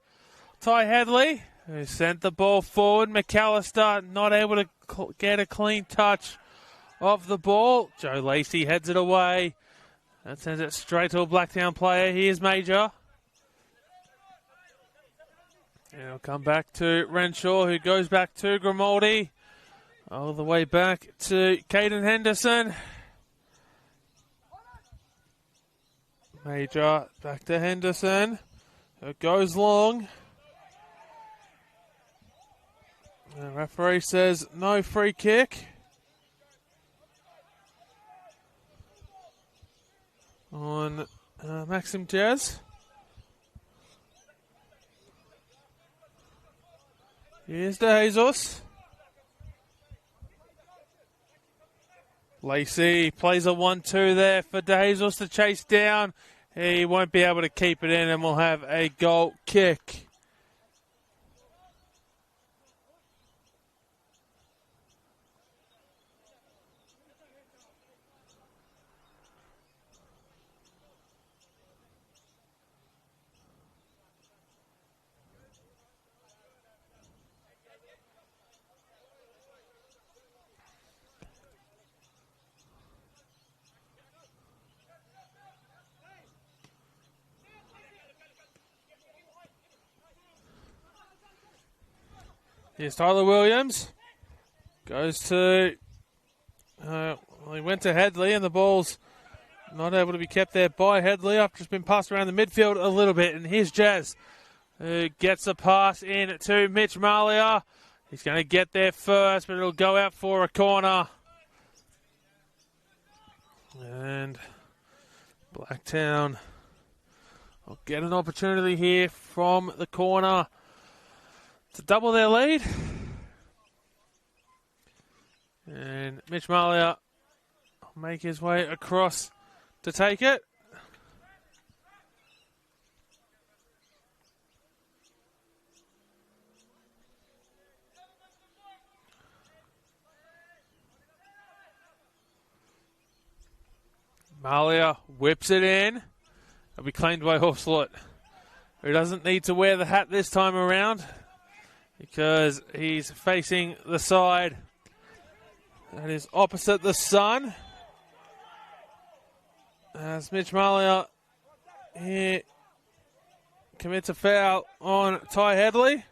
Ty Hadley, who sent the ball forward. McAllister not able to get a clean touch of the ball. Joe Lacey heads it away. That sends it straight to a Blacktown player. Here's Major. And it'll come back to Renshaw, who goes back to Grimaldi. All the way back to Caden Henderson. Major back to Henderson. It goes long. The referee says no free kick. On Maxim Jazz. Here's DeJesus. Lacey plays a 1-2 there for DeJesus to chase down. He won't be able to keep it in and we'll have a goal kick. Here's Tyler Williams. Goes to... he went to Headley and the ball's not able to be kept there by Headley. I've just been passed around the midfield a little bit. And here's Jazz, who gets a pass in to Mitch Malia. He's going to get there first, but it'll go out for a corner. And Blacktown will get an opportunity here from the corner to double their lead. And Mitch Malia will make his way across to take it. Malia whips it in. It'll be claimed by Horslett, who doesn't need to wear the hat this time around because he's facing the side that is opposite the sun. As Mitch Malia here commits a foul on Ty Headley.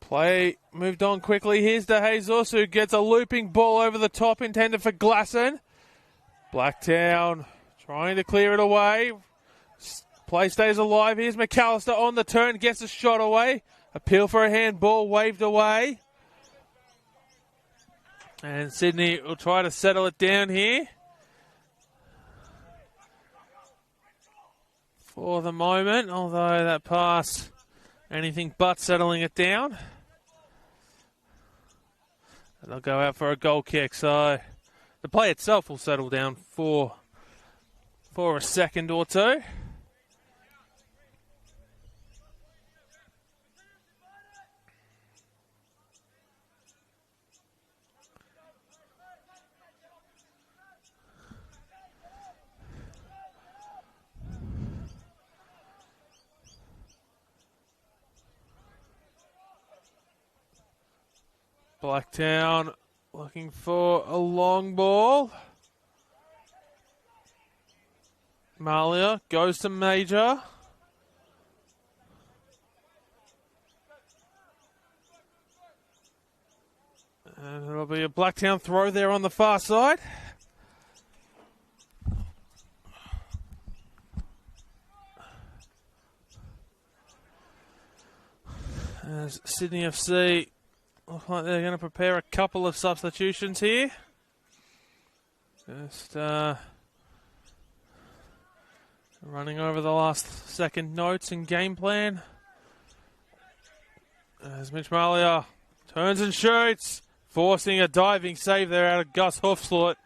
Play moved on quickly. Here's DeJesus, who gets a looping ball over the top intended for Glasson. Blacktown trying to clear it away. Play stays alive. Here's McAllister on the turn, gets a shot away. Appeal for a handball, waved away. And Sydney will try to settle it down here. For the moment, although that pass, anything but settling it down. And they'll go out for a goal kick, so the play itself will settle down for a second or two. Blacktown looking for a long ball. Malia goes to Major. And it'll be a Blacktown throw there on the far side. As Sydney FC look like they're going to prepare a couple of substitutions here. Just running over the last second notes and game plan. As Mitch Malia turns and shoots, forcing a diving save there out of Gus Hoofsloot.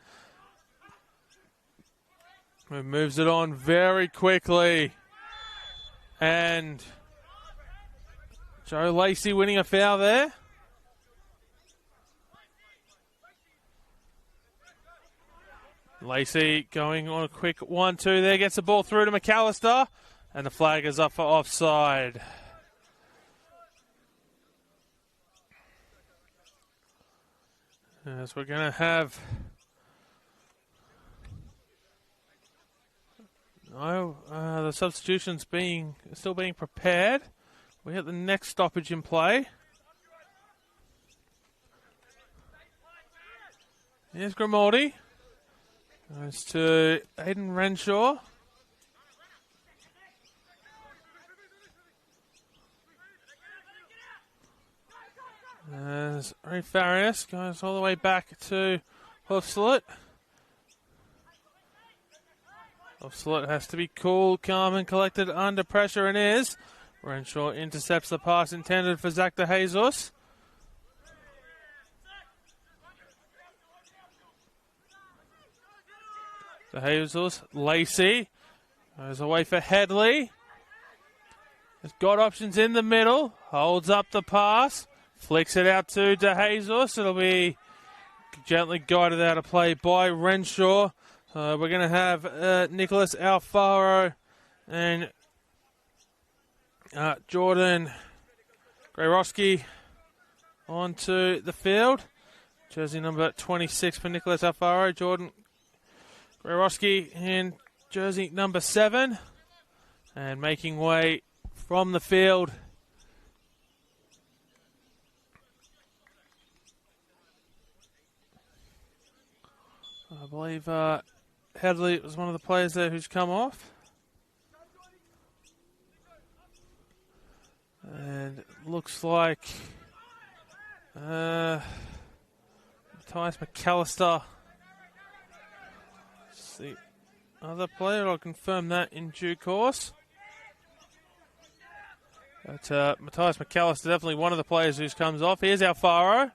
Who moves it on very quickly. And Joe Lacey winning a foul there. Lacey going on a quick 1-2 there, gets the ball through to McAllister, and the flag is up for offside. As we're going to have the substitutions still being prepared. We have the next stoppage in play. Here's Grimaldi. Goes to Aiden Renshaw. As Ray Farias goes all the way back to Hoofsloot. Hoofsloot has to be cool, calm and collected under pressure and is. Renshaw intercepts the pass intended for Zach De Jesus. De Jesus, Lacey goes away for Headley. Has got options in the middle, holds up the pass, flicks it out to De Jesus. It'll be gently guided out of play by Renshaw. We're going to have Nicholas Alfaro and Jordan Grayroski onto the field. Jersey number 26 for Nicholas Alfaro. Jordan Grayroski in jersey number 7. And making way from the field. I believe Headley was one of the players there who's come off. And it looks like Matthias McAllister is the other player. I'll confirm that in due course. But Matthias McAllister, definitely one of the players who comes off. Here's Alfaro.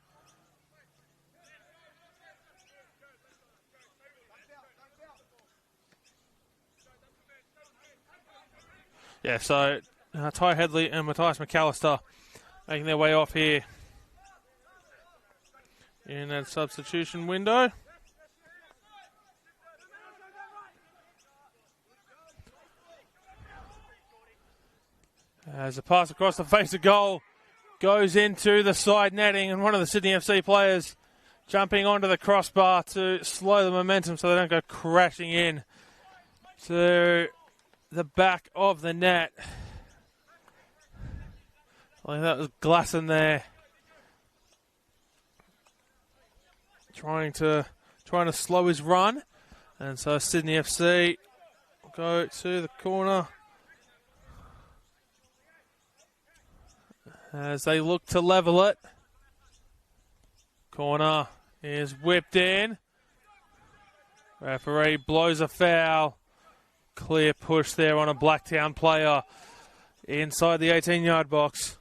Yeah, so Ty Headley and Matthias McAllister making their way off here in that substitution window. As the pass across the face of goal goes into the side netting, and one of the Sydney FC players jumping onto the crossbar to slow the momentum so they don't go crashing in to the back of the net. I think that was Glasson there, trying to slow his run, and so Sydney FC will go to the corner as they look to level it. Corner is whipped in. Referee blows a foul. Clear push there on a Blacktown player inside the 18-yard box.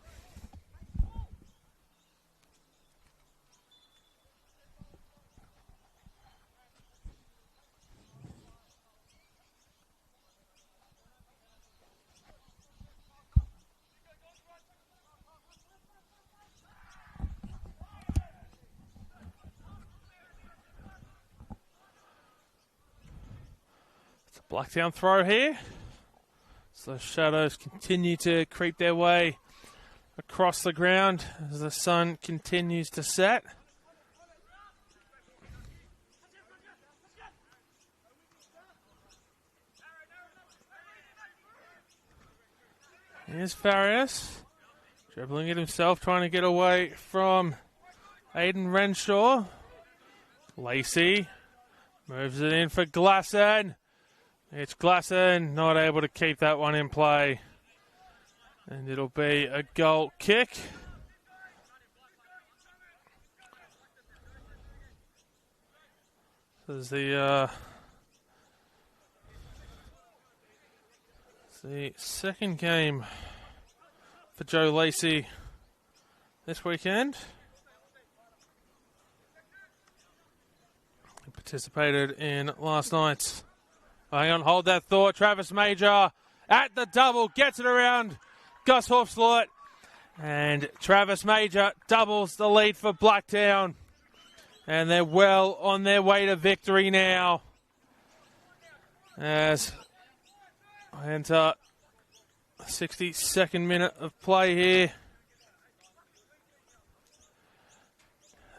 Blacktown throw here. So shadows continue to creep their way across the ground as the sun continues to set. Here's Farias, dribbling it himself, trying to get away from Aiden Renshaw. Lacey moves it in for Glasson. It's Glasson not able to keep that one in play. And it'll be a goal kick. This is the second game for Joe Lacey this weekend. He participated in last night's. Hang on, hold that thought. Travis Major at the double, gets it around Gus Hofslot. And Travis Major doubles the lead for Blacktown. And they're well on their way to victory now. As I enter the 62nd minute of play here.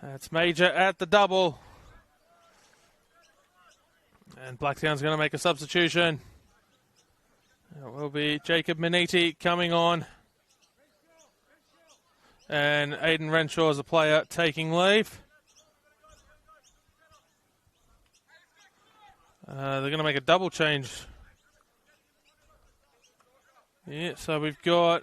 That's Major at the double. And Blacktown's going to make a substitution. It will be Jacob Maniti coming on. And Aidan Renshaw is a player taking leave. They're going to make a double change. Yeah, so we've got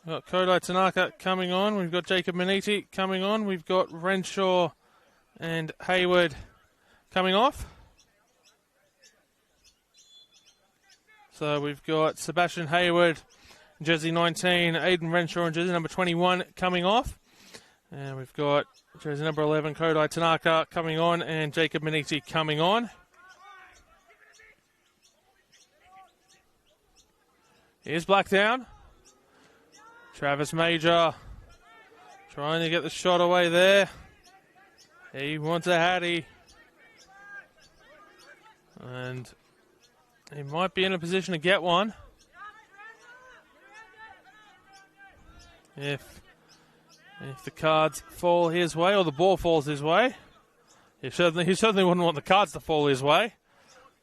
Kodai Tanaka coming on. We've got Jacob Maniti coming on. We've got Renshaw and Hayward coming off. So we've got Sebastian Hayward, jersey 19, Aidan Renshaw and jersey number 21 coming off. And we've got jersey number 11, Kodai Tanaka coming on, and Jacob Maniti coming on. Here's Blacktown. Travis Major trying to get the shot away there. He wants a hattie. And he might be in a position to get one. If the cards fall his way, or the ball falls his way. He certainly wouldn't want the cards to fall his way.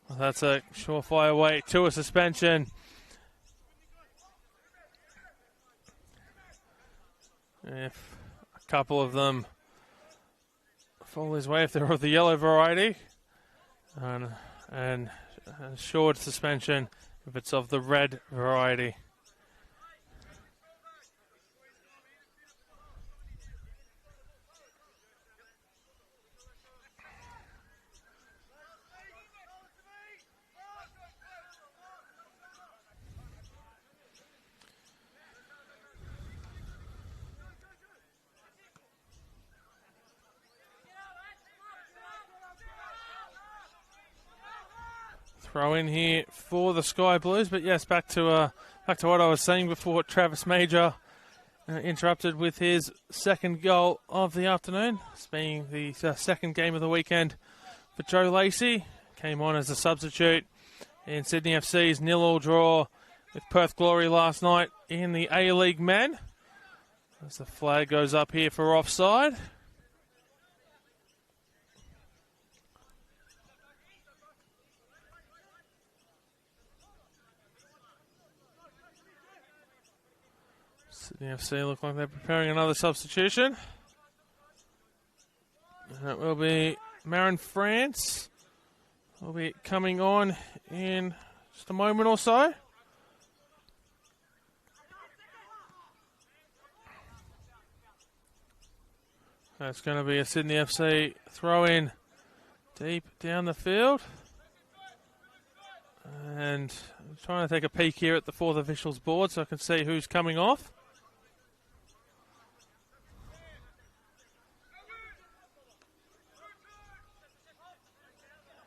Well, that's a surefire way to a suspension. If a couple of them fall his way, if they're of the yellow variety, and a short suspension if it's of the red variety. Throw in here for the Sky Blues, but yes, back to what I was saying before. Travis Major interrupted with his second goal of the afternoon, this being the second game of the weekend for Joe Lacey. Came on as a substitute in Sydney FC's 0-0 draw with Perth Glory last night in the A-League Men. As the flag goes up here for offside. Sydney FC look like they're preparing another substitution. And it will be Marin France. Will be coming on in just a moment or so. That's going to be a Sydney FC throw-in deep down the field. And I'm trying to take a peek here at the fourth officials board so I can see who's coming off.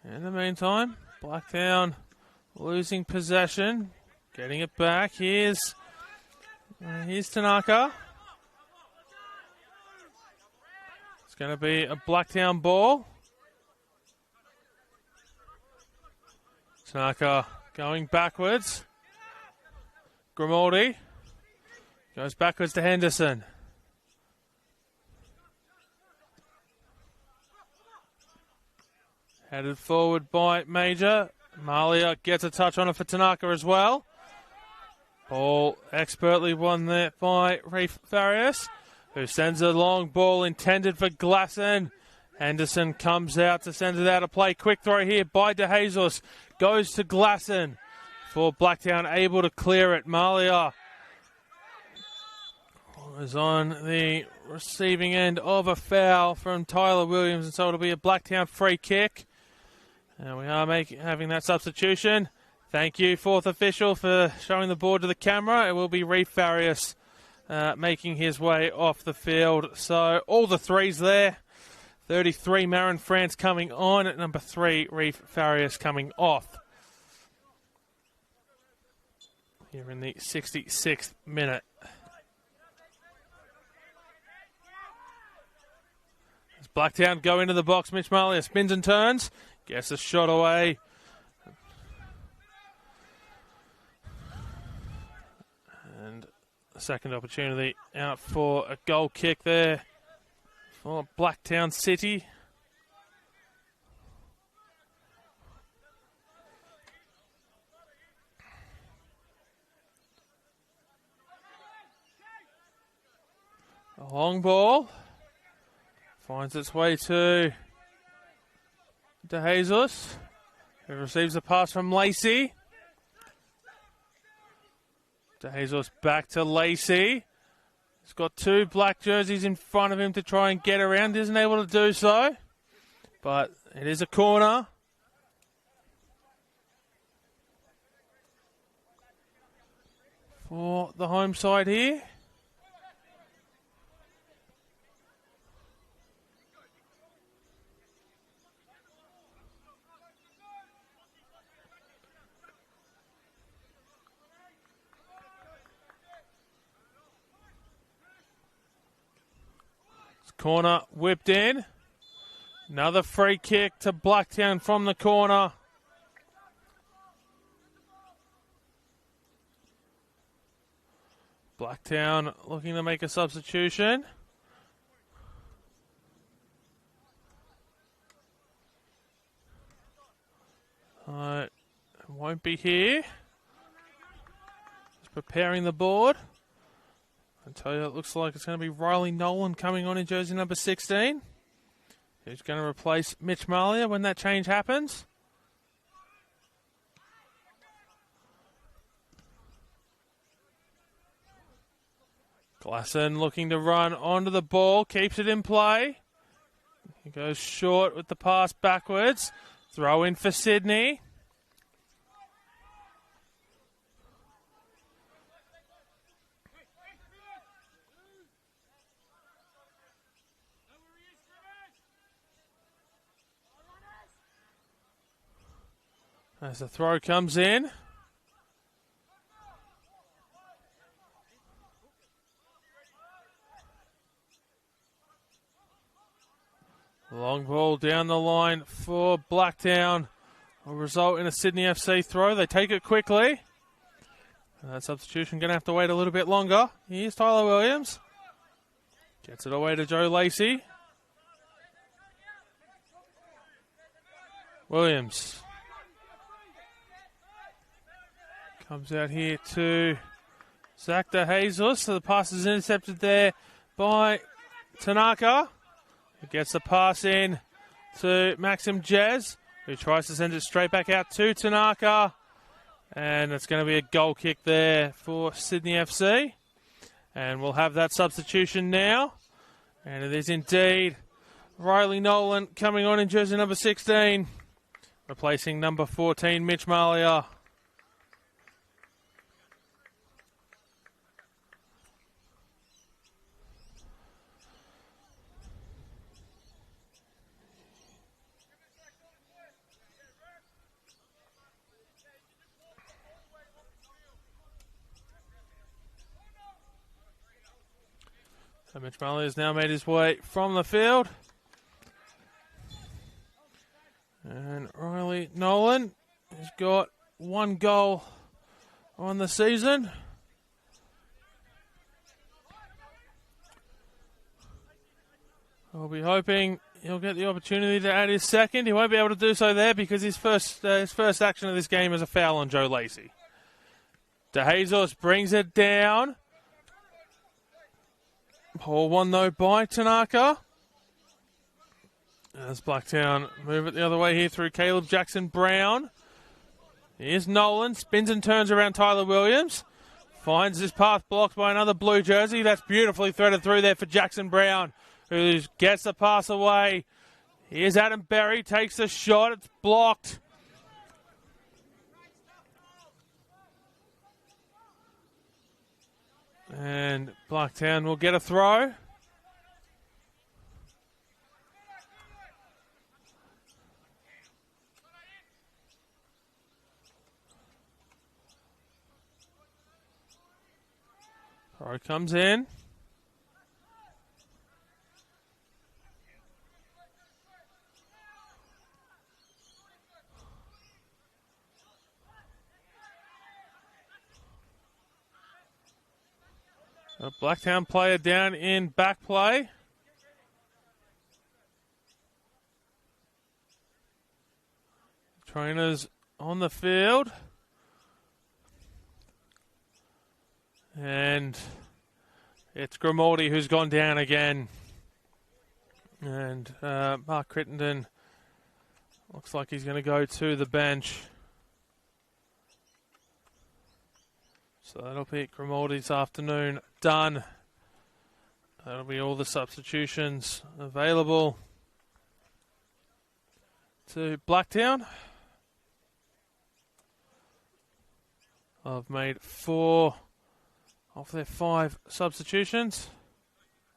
In the meantime, Blacktown losing possession, getting it back. Here's Tanaka. It's going to be a Blacktown ball. Tanaka going backwards. Grimaldi goes backwards to Henderson. Headed forward by Major. Malia gets a touch on it for Tanaka as well. Ball expertly won there by Reef Farias, who sends a long ball intended for Glasson. Henderson comes out to send it out of play. Quick throw here by De Jesus. Goes to Glasson for Blacktown, able to clear it. Malia was on the receiving end of a foul from Tyler Williams, and so it'll be a Blacktown free kick. And we are having that substitution. Thank you, fourth official, for showing the board to the camera. It will be Reef Farias making his way off the field. So all the threes there. 33, Marin France coming on. At number 3, Reef Farias coming off. Here in the 66th minute. As Blacktown go into the box, Mitch Malia spins and turns. Gets a shot away. And a second opportunity out for a goal kick there for Blacktown City. A long ball. Finds its way to De Jesus, who receives a pass from Lacey. De Jesus back to Lacey. He's got 2 black jerseys in front of him to try and get around. Isn't able to do so. But it is a corner. For the home side here. Corner whipped in. Another free kick to Blacktown from the corner. Blacktown looking to make a substitution. It won't be here. Just preparing the board. I tell you, it looks like it's going to be Riley Nolan coming on in jersey number 16. Who's going to replace Mitch Malia when that change happens. Glasson looking to run onto the ball, keeps it in play. He goes short with the pass backwards. Throw in for Sydney. As the throw comes in. Long ball down the line for Blacktown. Will result in a Sydney FC throw. They take it quickly. That substitution going to have to wait a little bit longer. Here's Tyler Williams. Gets it away to Joe Lacey. Williams. Comes out here to Zach De Jesus. So the pass is intercepted there by Tanaka. He gets the pass in to Maxim Jez, who tries to send it straight back out to Tanaka. And it's going to be a goal kick there for Sydney FC. And we'll have that substitution now. And it is indeed Riley Nolan coming on in jersey number 16, replacing number 14, Mitch Malia. So Mitch Malia has now made his way from the field. And Riley Nolan has got 1 goal on the season. I'll be hoping he'll get the opportunity to add his second. He won't be able to do so there because his first action of this game is a foul on Joe Lacey. De Jesus brings it down. Ball won though by Tanaka. As Blacktown move it the other way here through Caleb Jackson Brown. Here's Nolan, spins and turns around Tyler Williams. Finds his path blocked by another blue jersey. That's beautifully threaded through there for Jackson Brown, who gets the pass away. Here's Adam Berry, takes the shot. It's blocked. And Blacktown will get a throw. Throw comes in. A Blacktown player down in back play. Trainers on the field. And it's Grimaldi who's gone down again. And Mark Crittenden looks like he's going to go to the bench. So that'll be Grimaldi's afternoon done. That'll be all the substitutions available to Blacktown. I've made 4 of their 5 substitutions,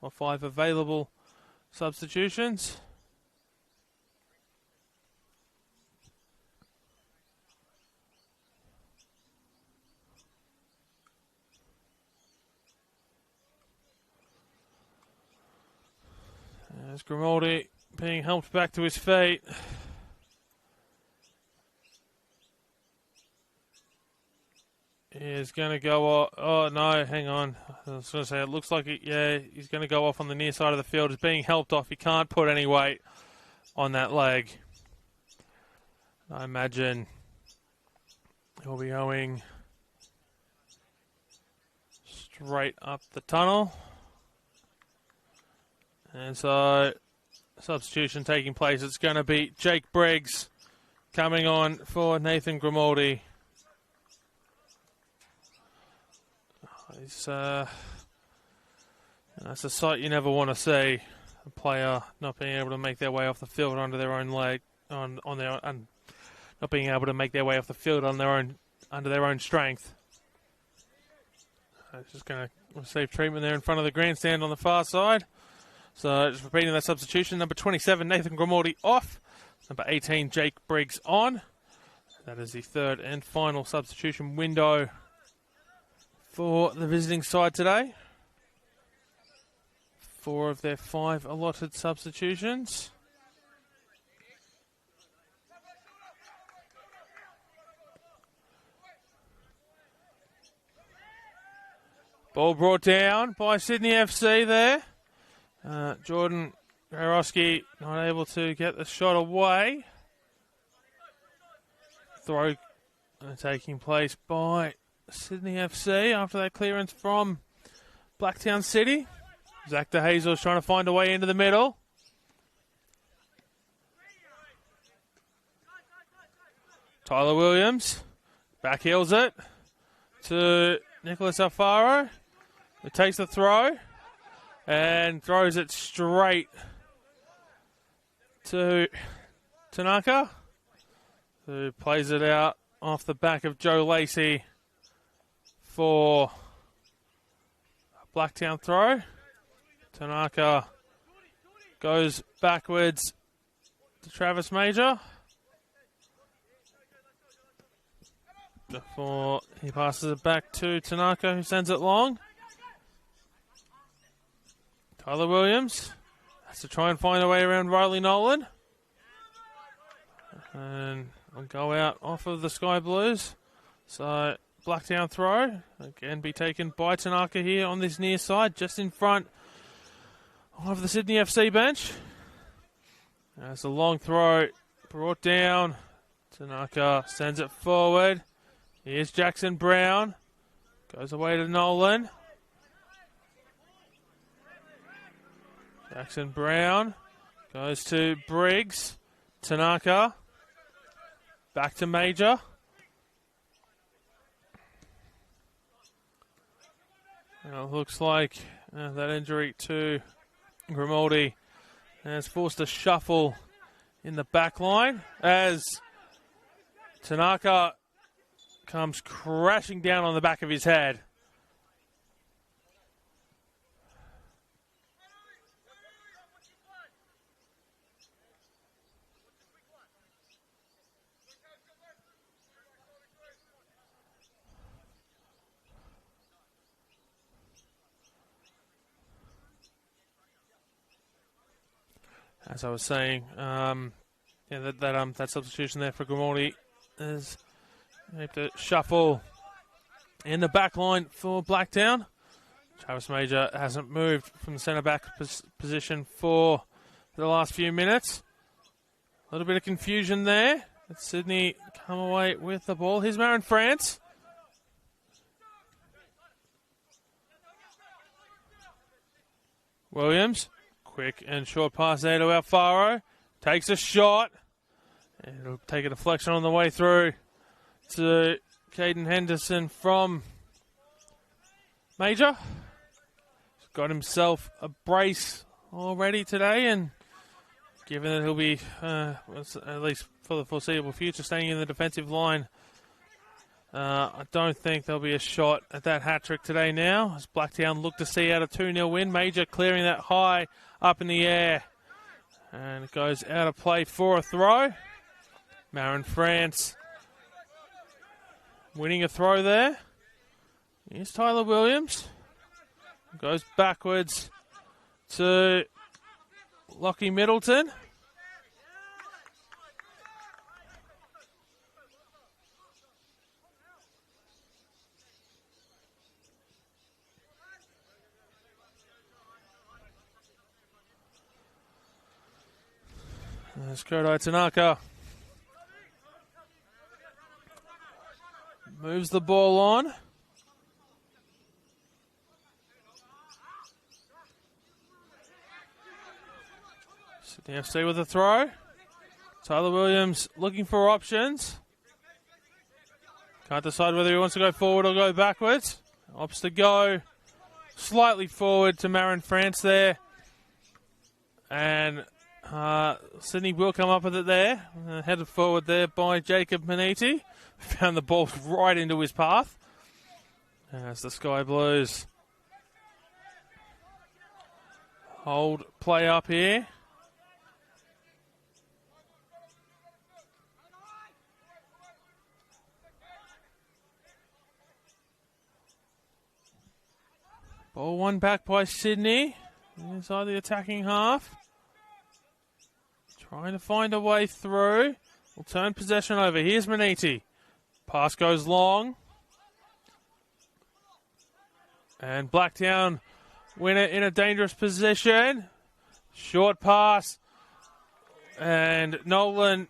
or 5 available substitutions. There's Grimaldi being helped back to his feet. He is going to go off. Oh, no, hang on. I was going to say, it looks like, he's going to go off on the near side of the field. He's being helped off. He can't put any weight on that leg. I imagine he'll be going straight up the tunnel. And so, substitution taking place. It's going to be Jake Briggs coming on for Nathan Grimaldi. That's a sight you never want to see. A player not being able to make their way off the field under their own leg, not being able to make their way off the field on their own under their own strength. It's just going to receive treatment there in front of the grandstand on the far side. So just repeating that substitution. Number 27, Nathan Grimaldi off. Number 18, Jake Briggs on. That is the third and final substitution window for the visiting side today. 4 of their 5 allotted substitutions. Ball brought down by Sydney FC there. Jordan Garowski not able to get the shot away. Throw taking place by Sydney FC after that clearance from Blacktown City. Zach DeHazel's trying to find a way into the middle. Tyler Williams backheels it to Nicholas Alfaro, who takes the throw and throws it straight to Tanaka, who plays it out off the back of Joe Lacey for a Blacktown throw. Tanaka goes backwards to Travis Major before he passes it back to Tanaka, who sends it long. Tyler Williams has to try and find a way around Riley Nolan. And will go out off of the Sky Blues. So Blacktown throw, again be taken by Tanaka here on this near side, just in front of the Sydney FC bench. That's a long throw brought down. Tanaka sends it forward. Here's Jackson Brown. Goes away to Nolan. Jackson Brown goes to Briggs. Tanaka. Back to Major. Looks like that injury to Grimaldi has forced a shuffle in the back line as Tanaka comes crashing down on the back of his head. As I was saying, that substitution there for Grimaldi is have to shuffle in the back line for Blacktown. Travis Major hasn't moved from the centre back position for the last few minutes. A little bit of confusion there. Let Sydney come away with the ball. Here's Marin France. Williams. Quick and short pass there to Alfaro. Takes a shot. And it'll take a deflection on the way through to Caden Henderson from Major. He's got himself a brace already today, and given that he'll be, at least for the foreseeable future, staying in the defensive line, I don't think there'll be a shot at that hat-trick today now, as Blacktown look to see out a 2-0 win. Major clearing that high up in the air. And it goes out of play for a throw. Marin France winning a throw there. Here's Tyler Williams. Goes backwards to Lockie Middleton. There's Kodai Tanaka. Moves the ball on. Sydney FC with a throw. Tyler Williams looking for options. Can't decide whether he wants to go forward or go backwards. Opts to go slightly forward to Marin France there. And Sydney will come up with it there. Headed forward there by Jacob Maniti. Found the ball right into his path. As the Sky Blues hold play up here. Ball won back by Sydney. Inside the attacking half. Trying to find a way through. We'll turn possession over. Here's Maniti. Pass goes long. And Blacktown win it in a dangerous position. Short pass. And Nolan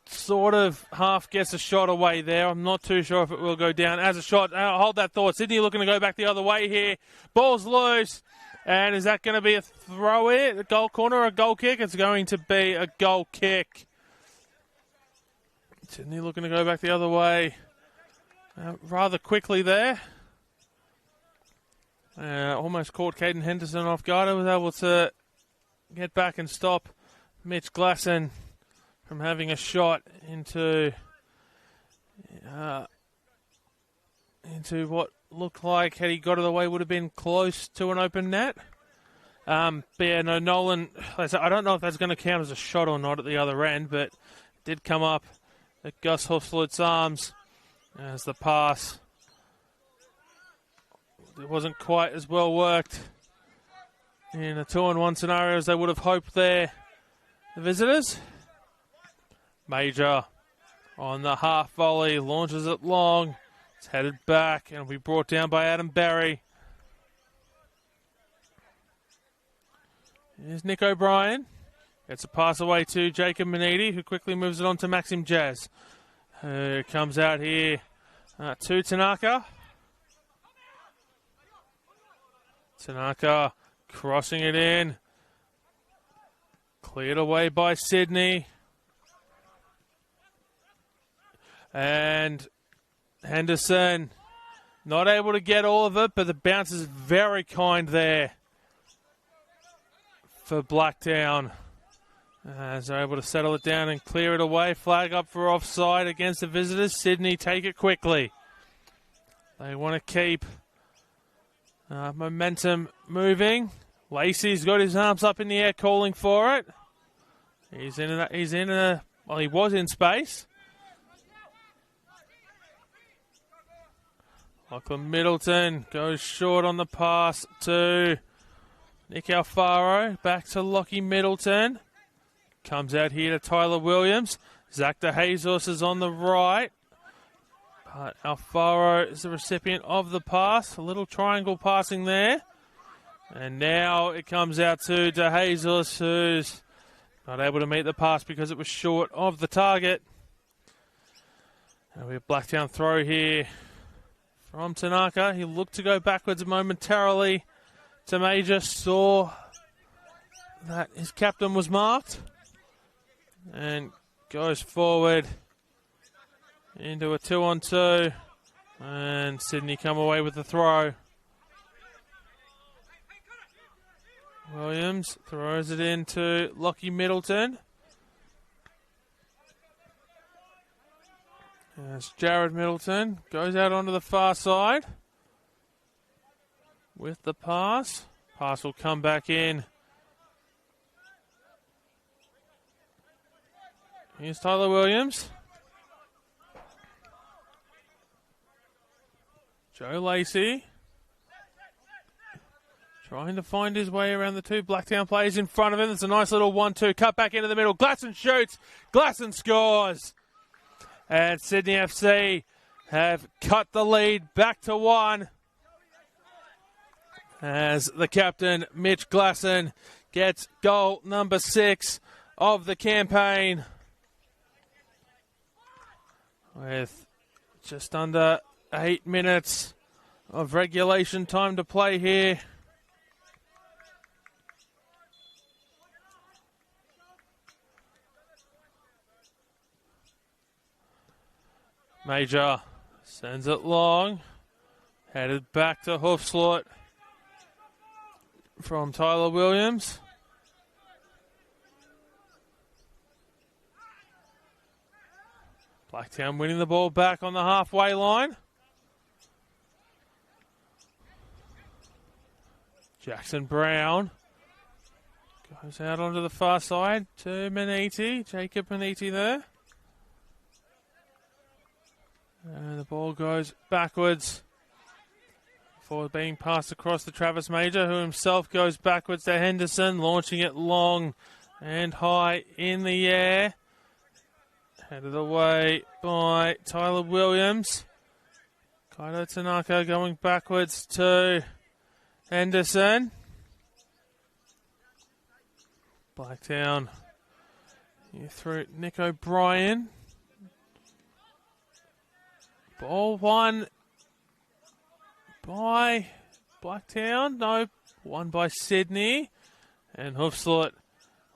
sort of half gets a shot away there. I'm not too sure if it will go down as a shot. Hold that thought. Sydney looking to go back the other way here. Ball's loose. And is that going to be a throw in? A goal corner or a goal kick? It's going to be a goal kick. Sydney looking to go back the other way rather quickly there. Almost caught Caden Henderson off guard. I was able to get back and stop Mitch Glasson from having a shot into what looked like, had he got it away, would have been close to an open net. But yeah, no, Nolan, I don't know if that's going to count as a shot or not at the other end, but it did come up at Gus Hofslut's arms as the pass. It wasn't quite as well worked in a 2-on-1 scenario as they would have hoped there, the visitors. Major on the half volley, launches it long. It's headed back and will be brought down by Adam Barry. Here's Nick O'Brien. Gets a pass away to Jacob Maniti, who quickly moves it on to Maxim Jazz. Who comes out here to Tanaka. Tanaka crossing it in. Cleared away by Sydney. And Henderson Not able to get all of it, but the bounce is very kind there for Blacktown. As they're able to settle it down and clear it away. Flag up for offside against the visitors. Sydney take it quickly. They want to keep momentum moving. Lacey's got his arms up in the air calling for it. He was in space. Lachlan Middleton goes short on the pass to Nick Alfaro. Back to Lockie Middleton. Comes out here to Tyler Williams. Zach DeJesus is on the right. But Alfaro is the recipient of the pass. A little triangle passing there. And now it comes out to DeJesus, who's not able to meet the pass because it was short of the target. And we have Blacktown throw here from Tanaka. He looked to go backwards momentarily. Major saw that his captain was marked and goes forward into a 2-on-2, and Sydney come away with the throw. Williams throws it into Lockie Middleton. As Jared Middleton goes out onto the far side with the pass. Pass will come back in. Here's Tyler Williams. Joe Lacey trying to find his way around the two Blacktown players in front of him. It's a nice little 1-2 cut back into the middle. Glasson shoots. Glasson scores. And Sydney FC have cut the lead back to 1. As the captain, Mitch Glasson, gets goal number 6 of the campaign. With just under 8 minutes of regulation time to play here. Major sends it long. Headed back to Hoofslot from Tyler Williams. Blacktown winning the ball back on the halfway line. Jackson Brown goes out onto the far side to Maniti. Jacob Maniti there. And the ball goes backwards before being passed across to Travis Major, who himself goes backwards to Henderson, launching it long and high in the air. Headed away by Tyler Williams. Kaido Tanaka going backwards to Henderson. Blacktown here through Nick O'Brien. Ball won by Blacktown. No, won by Sydney. And Hoofslot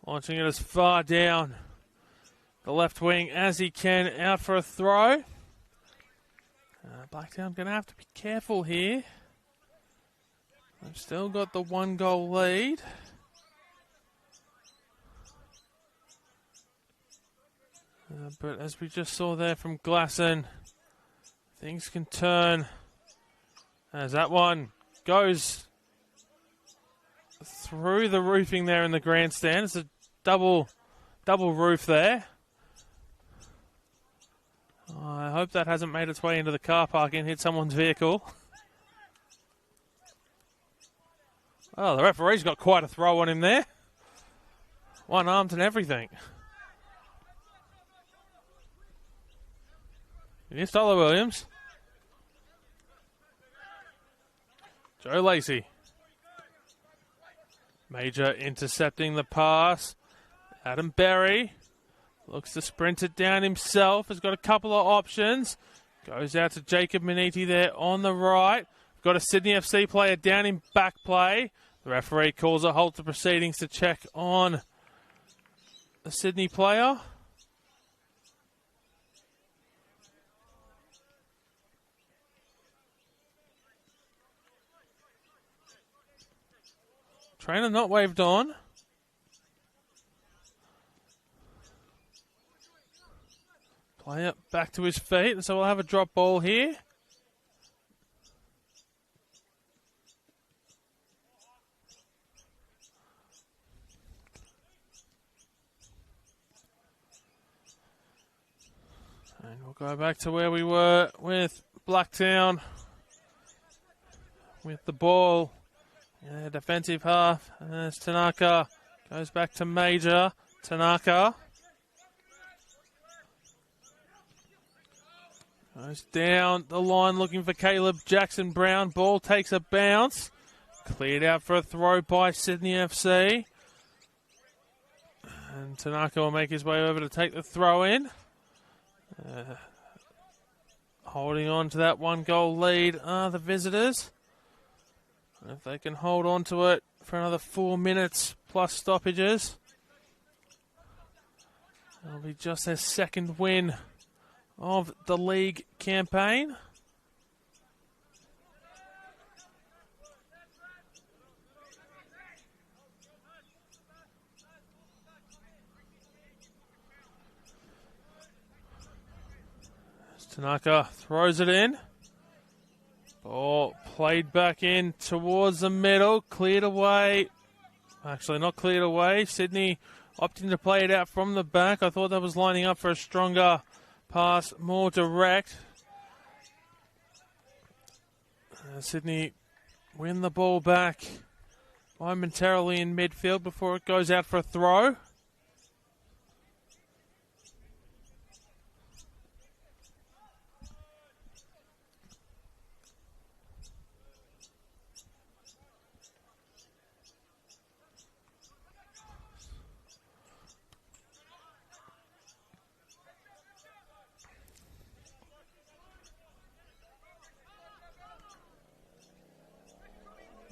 launching it as far down the left wing as he can, out for a throw. Blacktown going to have to be careful here. They've still got the 1-goal lead. But as we just saw there from Glasson, things can turn as that one goes through the roofing there in the grandstand. It's a double roof there. I hope that hasn't made its way into the car park and hit someone's vehicle. Oh, the referee's got quite a throw on him there. One-armed and everything. Here's Tyler Williams. Joe Lacey. Major intercepting the pass. Adam Berry looks to sprint it down himself. Has got a couple of options. Goes out to Jacob Maniti there on the right. Got a Sydney FC player down in back play. The referee calls a halt to proceedings to check on the Sydney player. Trainer not waved on. Player back to his feet, so we'll have a drop ball here. And we'll go back to where we were with Blacktown. With the ball. Yeah, defensive half. As Tanaka goes back to Major. Tanaka. Goes down the line looking for Caleb Jackson Brown. Ball takes a bounce. Cleared out for a throw by Sydney FC. And Tanaka will make his way over to take the throw in. Holding on to that 1-goal lead are the visitors. If they can hold on to it for another 4 minutes plus stoppages, it'll be just their second win of the league campaign. As Tanaka throws it in. Ball played back in towards the middle, cleared away. Actually, not cleared away. Sydney opting to play it out from the back. I thought that was lining up for a stronger pass, more direct. Sydney win the ball back momentarily in midfield before it goes out for a throw.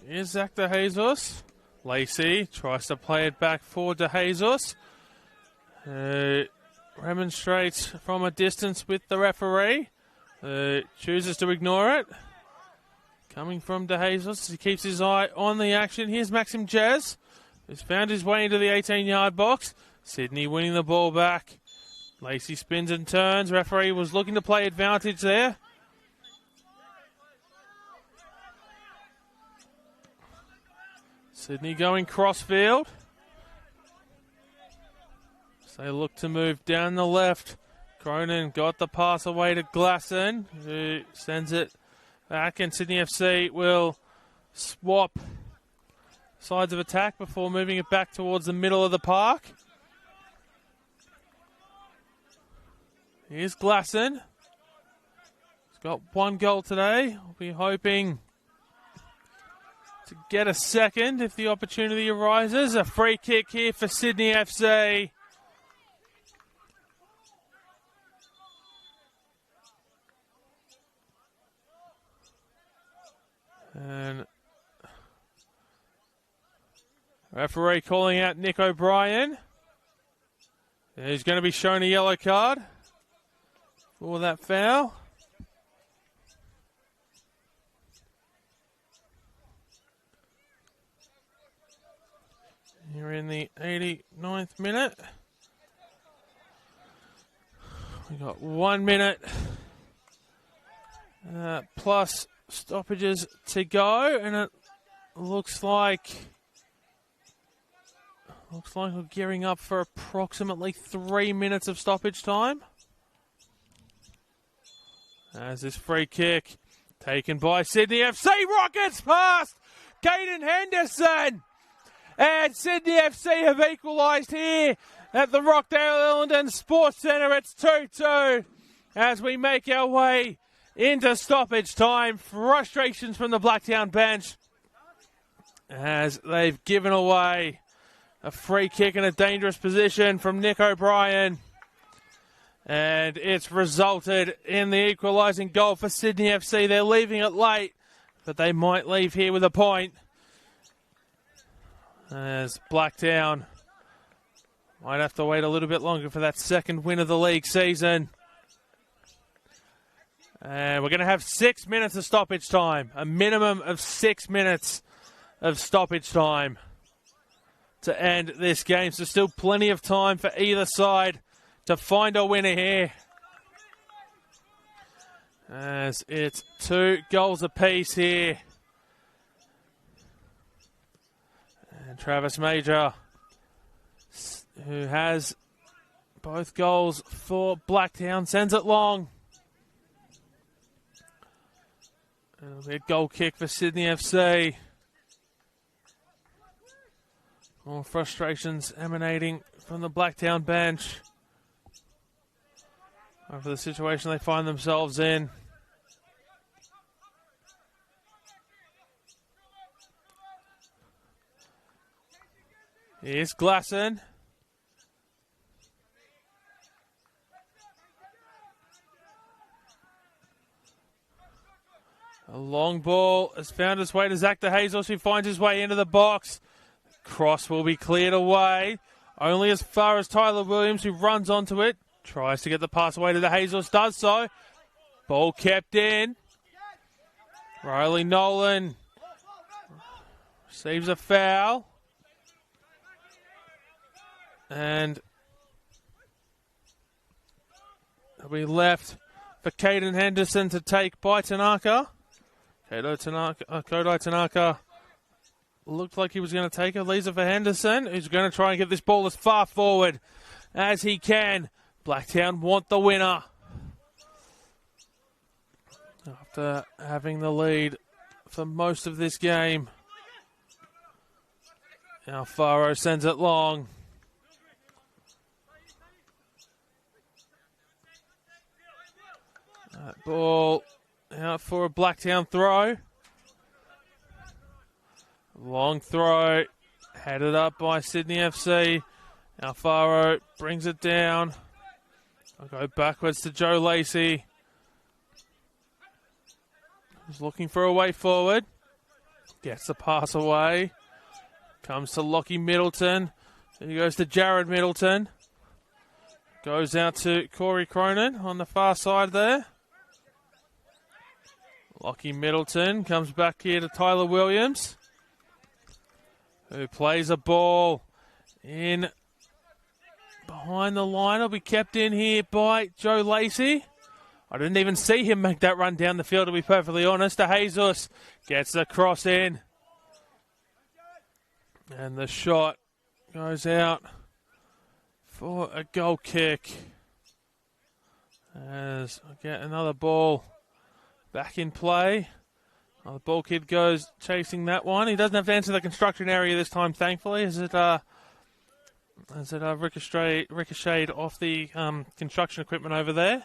Here's Zach De Jesus. Lacey tries to play it back for De Jesus. Remonstrates from a distance with the referee. Chooses to ignore it. Coming from De Jesus, he keeps his eye on the action. Here's Maxim Jazz, who's found his way into the 18-yard box. Sydney winning the ball back. Lacey spins and turns. Referee was looking to play advantage there. Sydney going crossfield. So they look to move down the left. Cronin got the pass away to Glasson, who sends it back, and Sydney FC will swap sides of attack before moving it back towards the middle of the park. Here's Glasson. He's got 1 goal today. We'll be hoping to get a second if the opportunity arises. A free kick here for Sydney FC. And referee calling out Nick O'Brien. He's going to be shown a yellow card for that foul. You're in the 89th minute. We got 1 minute plus stoppages to go, and it looks like we're gearing up for approximately 3 minutes of stoppage time. As this free kick taken by Sydney FC, rockets past Caden Henderson. And Sydney FC have equalised here at the Rockdale Illingdon Sports Centre. It's 2-2 as we make our way into stoppage time. Frustrations from the Blacktown bench as they've given away a free kick in a dangerous position from Nick O'Brien. And it's resulted in the equalising goal for Sydney FC. They're leaving it late, but they might leave here with a point. As Blacktown might have to wait a little bit longer for that second win of the league season. And we're going to have 6 minutes of stoppage time. A minimum of 6 minutes of stoppage time. to end this game. So still plenty of time for either side to find a winner here, as it's 2 goals apiece here. And Travis Major, who has both goals for Blacktown, sends it long. It'll be a goal kick for Sydney FC. More frustrations emanating from the Blacktown bench over the situation they find themselves in. Here's Glasson. A long ball has found its way to Zach DeHazels, who finds his way into the box. Cross will be cleared away, only as far as Tyler Williams, who runs onto it. Tries to get the pass away to DeHazels, does so. Ball kept in. Riley Nolan receives a foul. And it'll be left for Caden Henderson to take by Tanaka. Kodai Tanaka looked like he was going to take it. Leaves it for Henderson, who's going to try and get this ball as far forward as he can. Blacktown want the winner after having the lead for most of this game. Alfaro sends it long. That ball out for a Blacktown throw. Long throw, headed up by Sydney FC. Alfaro brings it down. I'll go backwards to Joe Lacey. He's looking for a way forward. Gets the pass away. Comes to Lockie Middleton. Then he goes to Jared Middleton. Goes out to Corey Cronin on the far side there. Lockie Middleton comes back here to Tyler Williams, who plays a ball in behind the line. Will be kept in here by Joe Lacey. I didn't even see him make that run down the field, to be perfectly honest. DeHazels gets the cross in. And the shot goes out for a goal kick. As I get another ball back in play. The ball kid goes chasing that one. He doesn't have to enter the construction area this time, thankfully, as it ricocheted off the construction equipment over there.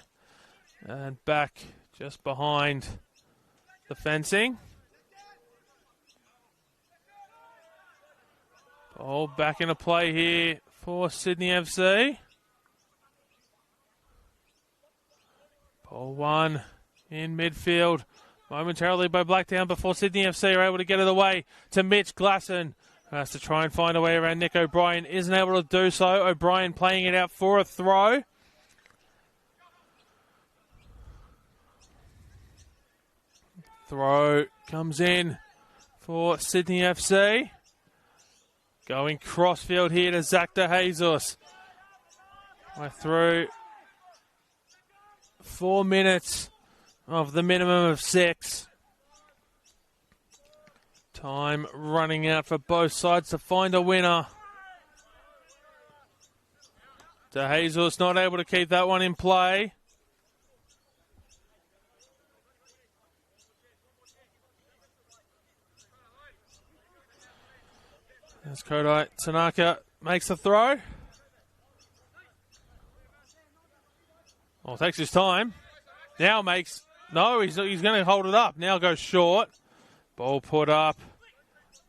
And back just behind the fencing. Ball back into play here for Sydney FC. Ball one in midfield, momentarily by Blacktown before Sydney FC are able to get it away to Mitch Glasson, who has to try and find a way around Nick O'Brien. Isn't able to do so. O'Brien playing it out for a throw. Throw comes in for Sydney FC. Going crossfield here to Zach DeHazels. We're through 4 minutes of the minimum of 6. Time running out for both sides to find a winner. DeHazels not able to keep that one in play. As Kodai Tanaka makes the throw. Well, takes his time. Now makes... No, he's going to hold it up. Now goes short. Ball put up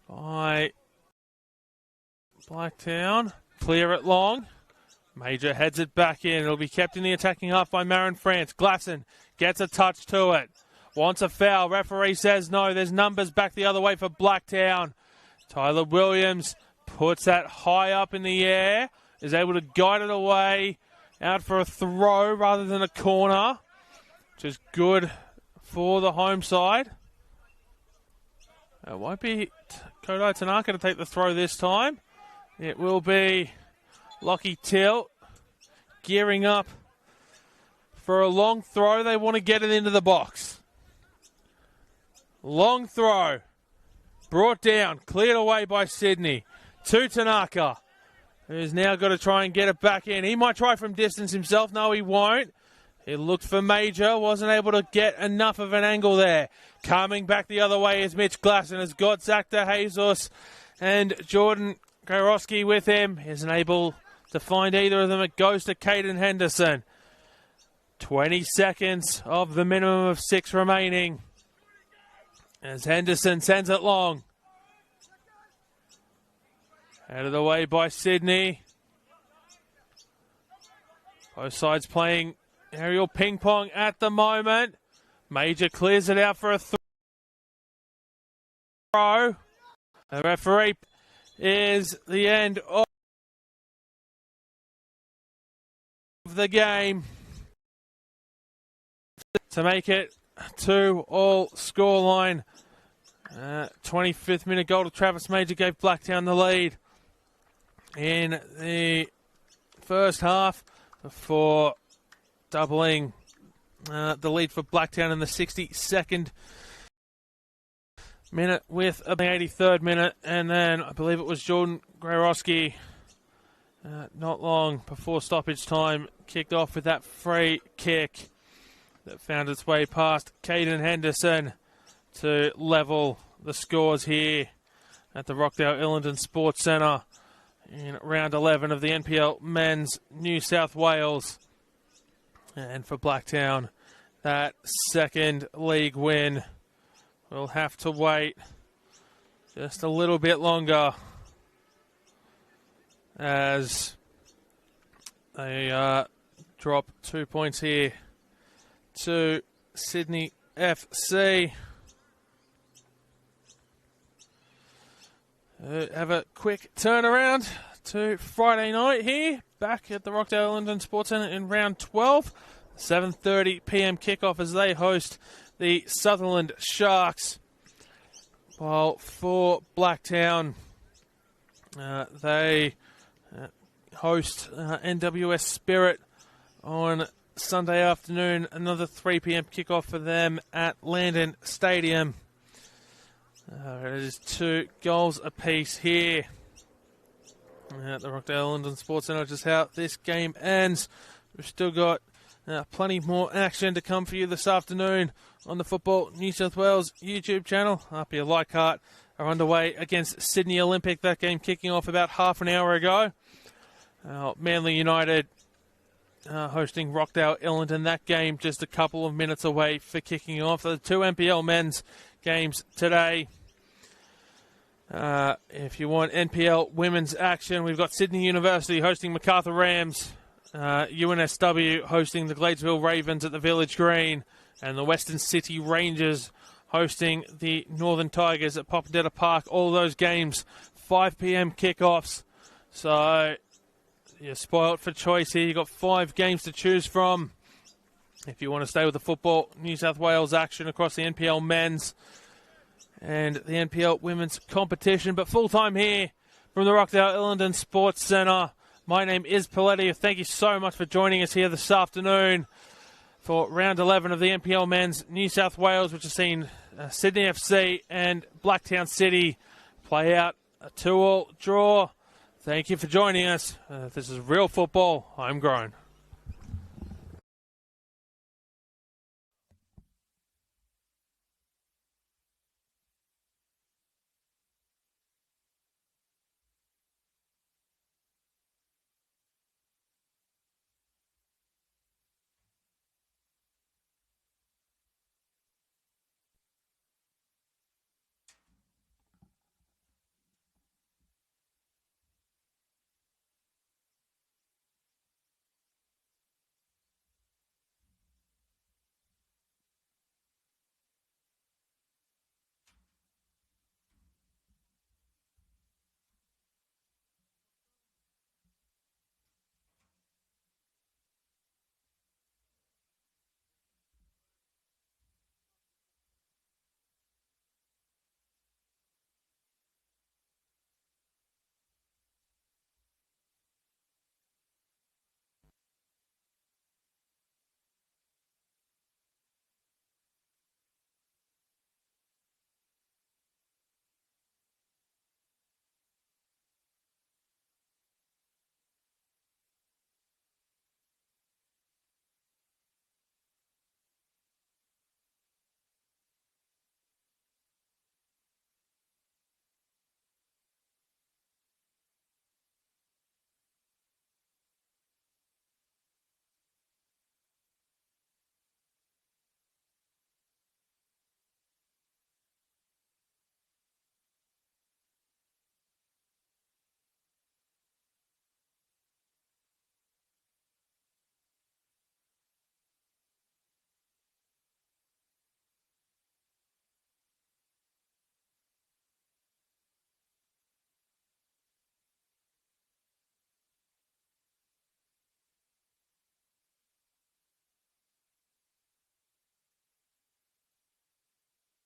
by Blacktown. Clear it long. Major heads it back in. It'll be kept in the attacking half by Marin France. Glasson gets a touch to it. Wants a foul. Referee says no. There's numbers back the other way for Blacktown. Tyler Williams puts that high up in the air. Is able to guide it away. Out for a throw rather than a corner. Which is good for the home side. It won't be Kodai Tanaka to take the throw this time. It will be Lockie Till gearing up for a long throw. They want to get it into the box. Long throw. Brought down. Cleared away by Sydney. To Tanaka, who's now got to try and get it back in. He might try from distance himself. No, he won't. He looked for Major. Wasn't able to get enough of an angle there. Coming back the other way is Mitch Glasson. Has got Zach DeJesus and Jordan Gajrowski with him. Isn't able to find either of them. It goes to Caden Henderson. 20 seconds of the minimum of 6 remaining. As Henderson sends it long. Out of the way by Sydney. Both sides playing aerial ping pong at the moment. Major clears it out for a throw. The referee is the end of the game to make it 2-all scoreline. 25th minute goal to Travis Major gave Blacktown the lead in the first half before doubling the lead for Blacktown in the 62nd minute with the 83rd minute, and then I believe it was Jordan Gajrowski not long before stoppage time kicked off with that free kick that found its way past Caden Henderson to level the scores here at the Rockdale Illington Sports Centre in round 11 of the NPL Men's New South Wales. And for Blacktown, that second league win will have to wait just a little bit longer as they drop 2 points here to Sydney FC. Have a quick turnaround to Friday night here, back at the Rockdale Illington Sports Centre in round 12. 7:30 p.m. kickoff as they host the Sutherland Sharks. While for Blacktown, they host NWS Spirit on Sunday afternoon. Another 3 p.m. kickoff for them at Landon Stadium. It is 2 goals apiece here at the Rockdale Illington Sports Centre. Just how this game ends. We've still got plenty more action to come for you this afternoon on the Football New South Wales YouTube channel. Apia Leichhardt are underway against Sydney Olympic. That game kicking off about half an hour ago. Manly United hosting Rockdale Illington. That game just a couple of minutes away for kicking off. The 2 NPL men's games today. If you want NPL women's action, we've got Sydney University hosting MacArthur Rams, UNSW hosting the Gladesville Ravens at the Village Green, and the Western City Rangers hosting the Northern Tigers at Popadetta Park. All those games, 5 p.m. kickoffs. So you're spoiled for choice here. You've got 5 games to choose from if you want to stay with the Football New South Wales action across the NPL men's and the NPL women's competition. But full-time here from the Rockdale Illington Sports Centre. My name is Paletti. Thank you so much for joining us here this afternoon for round 11 of the NPL men's New South Wales, which has seen Sydney FC and Blacktown City play out a 2-all draw. Thank you for joining us. This is real football, homegrown.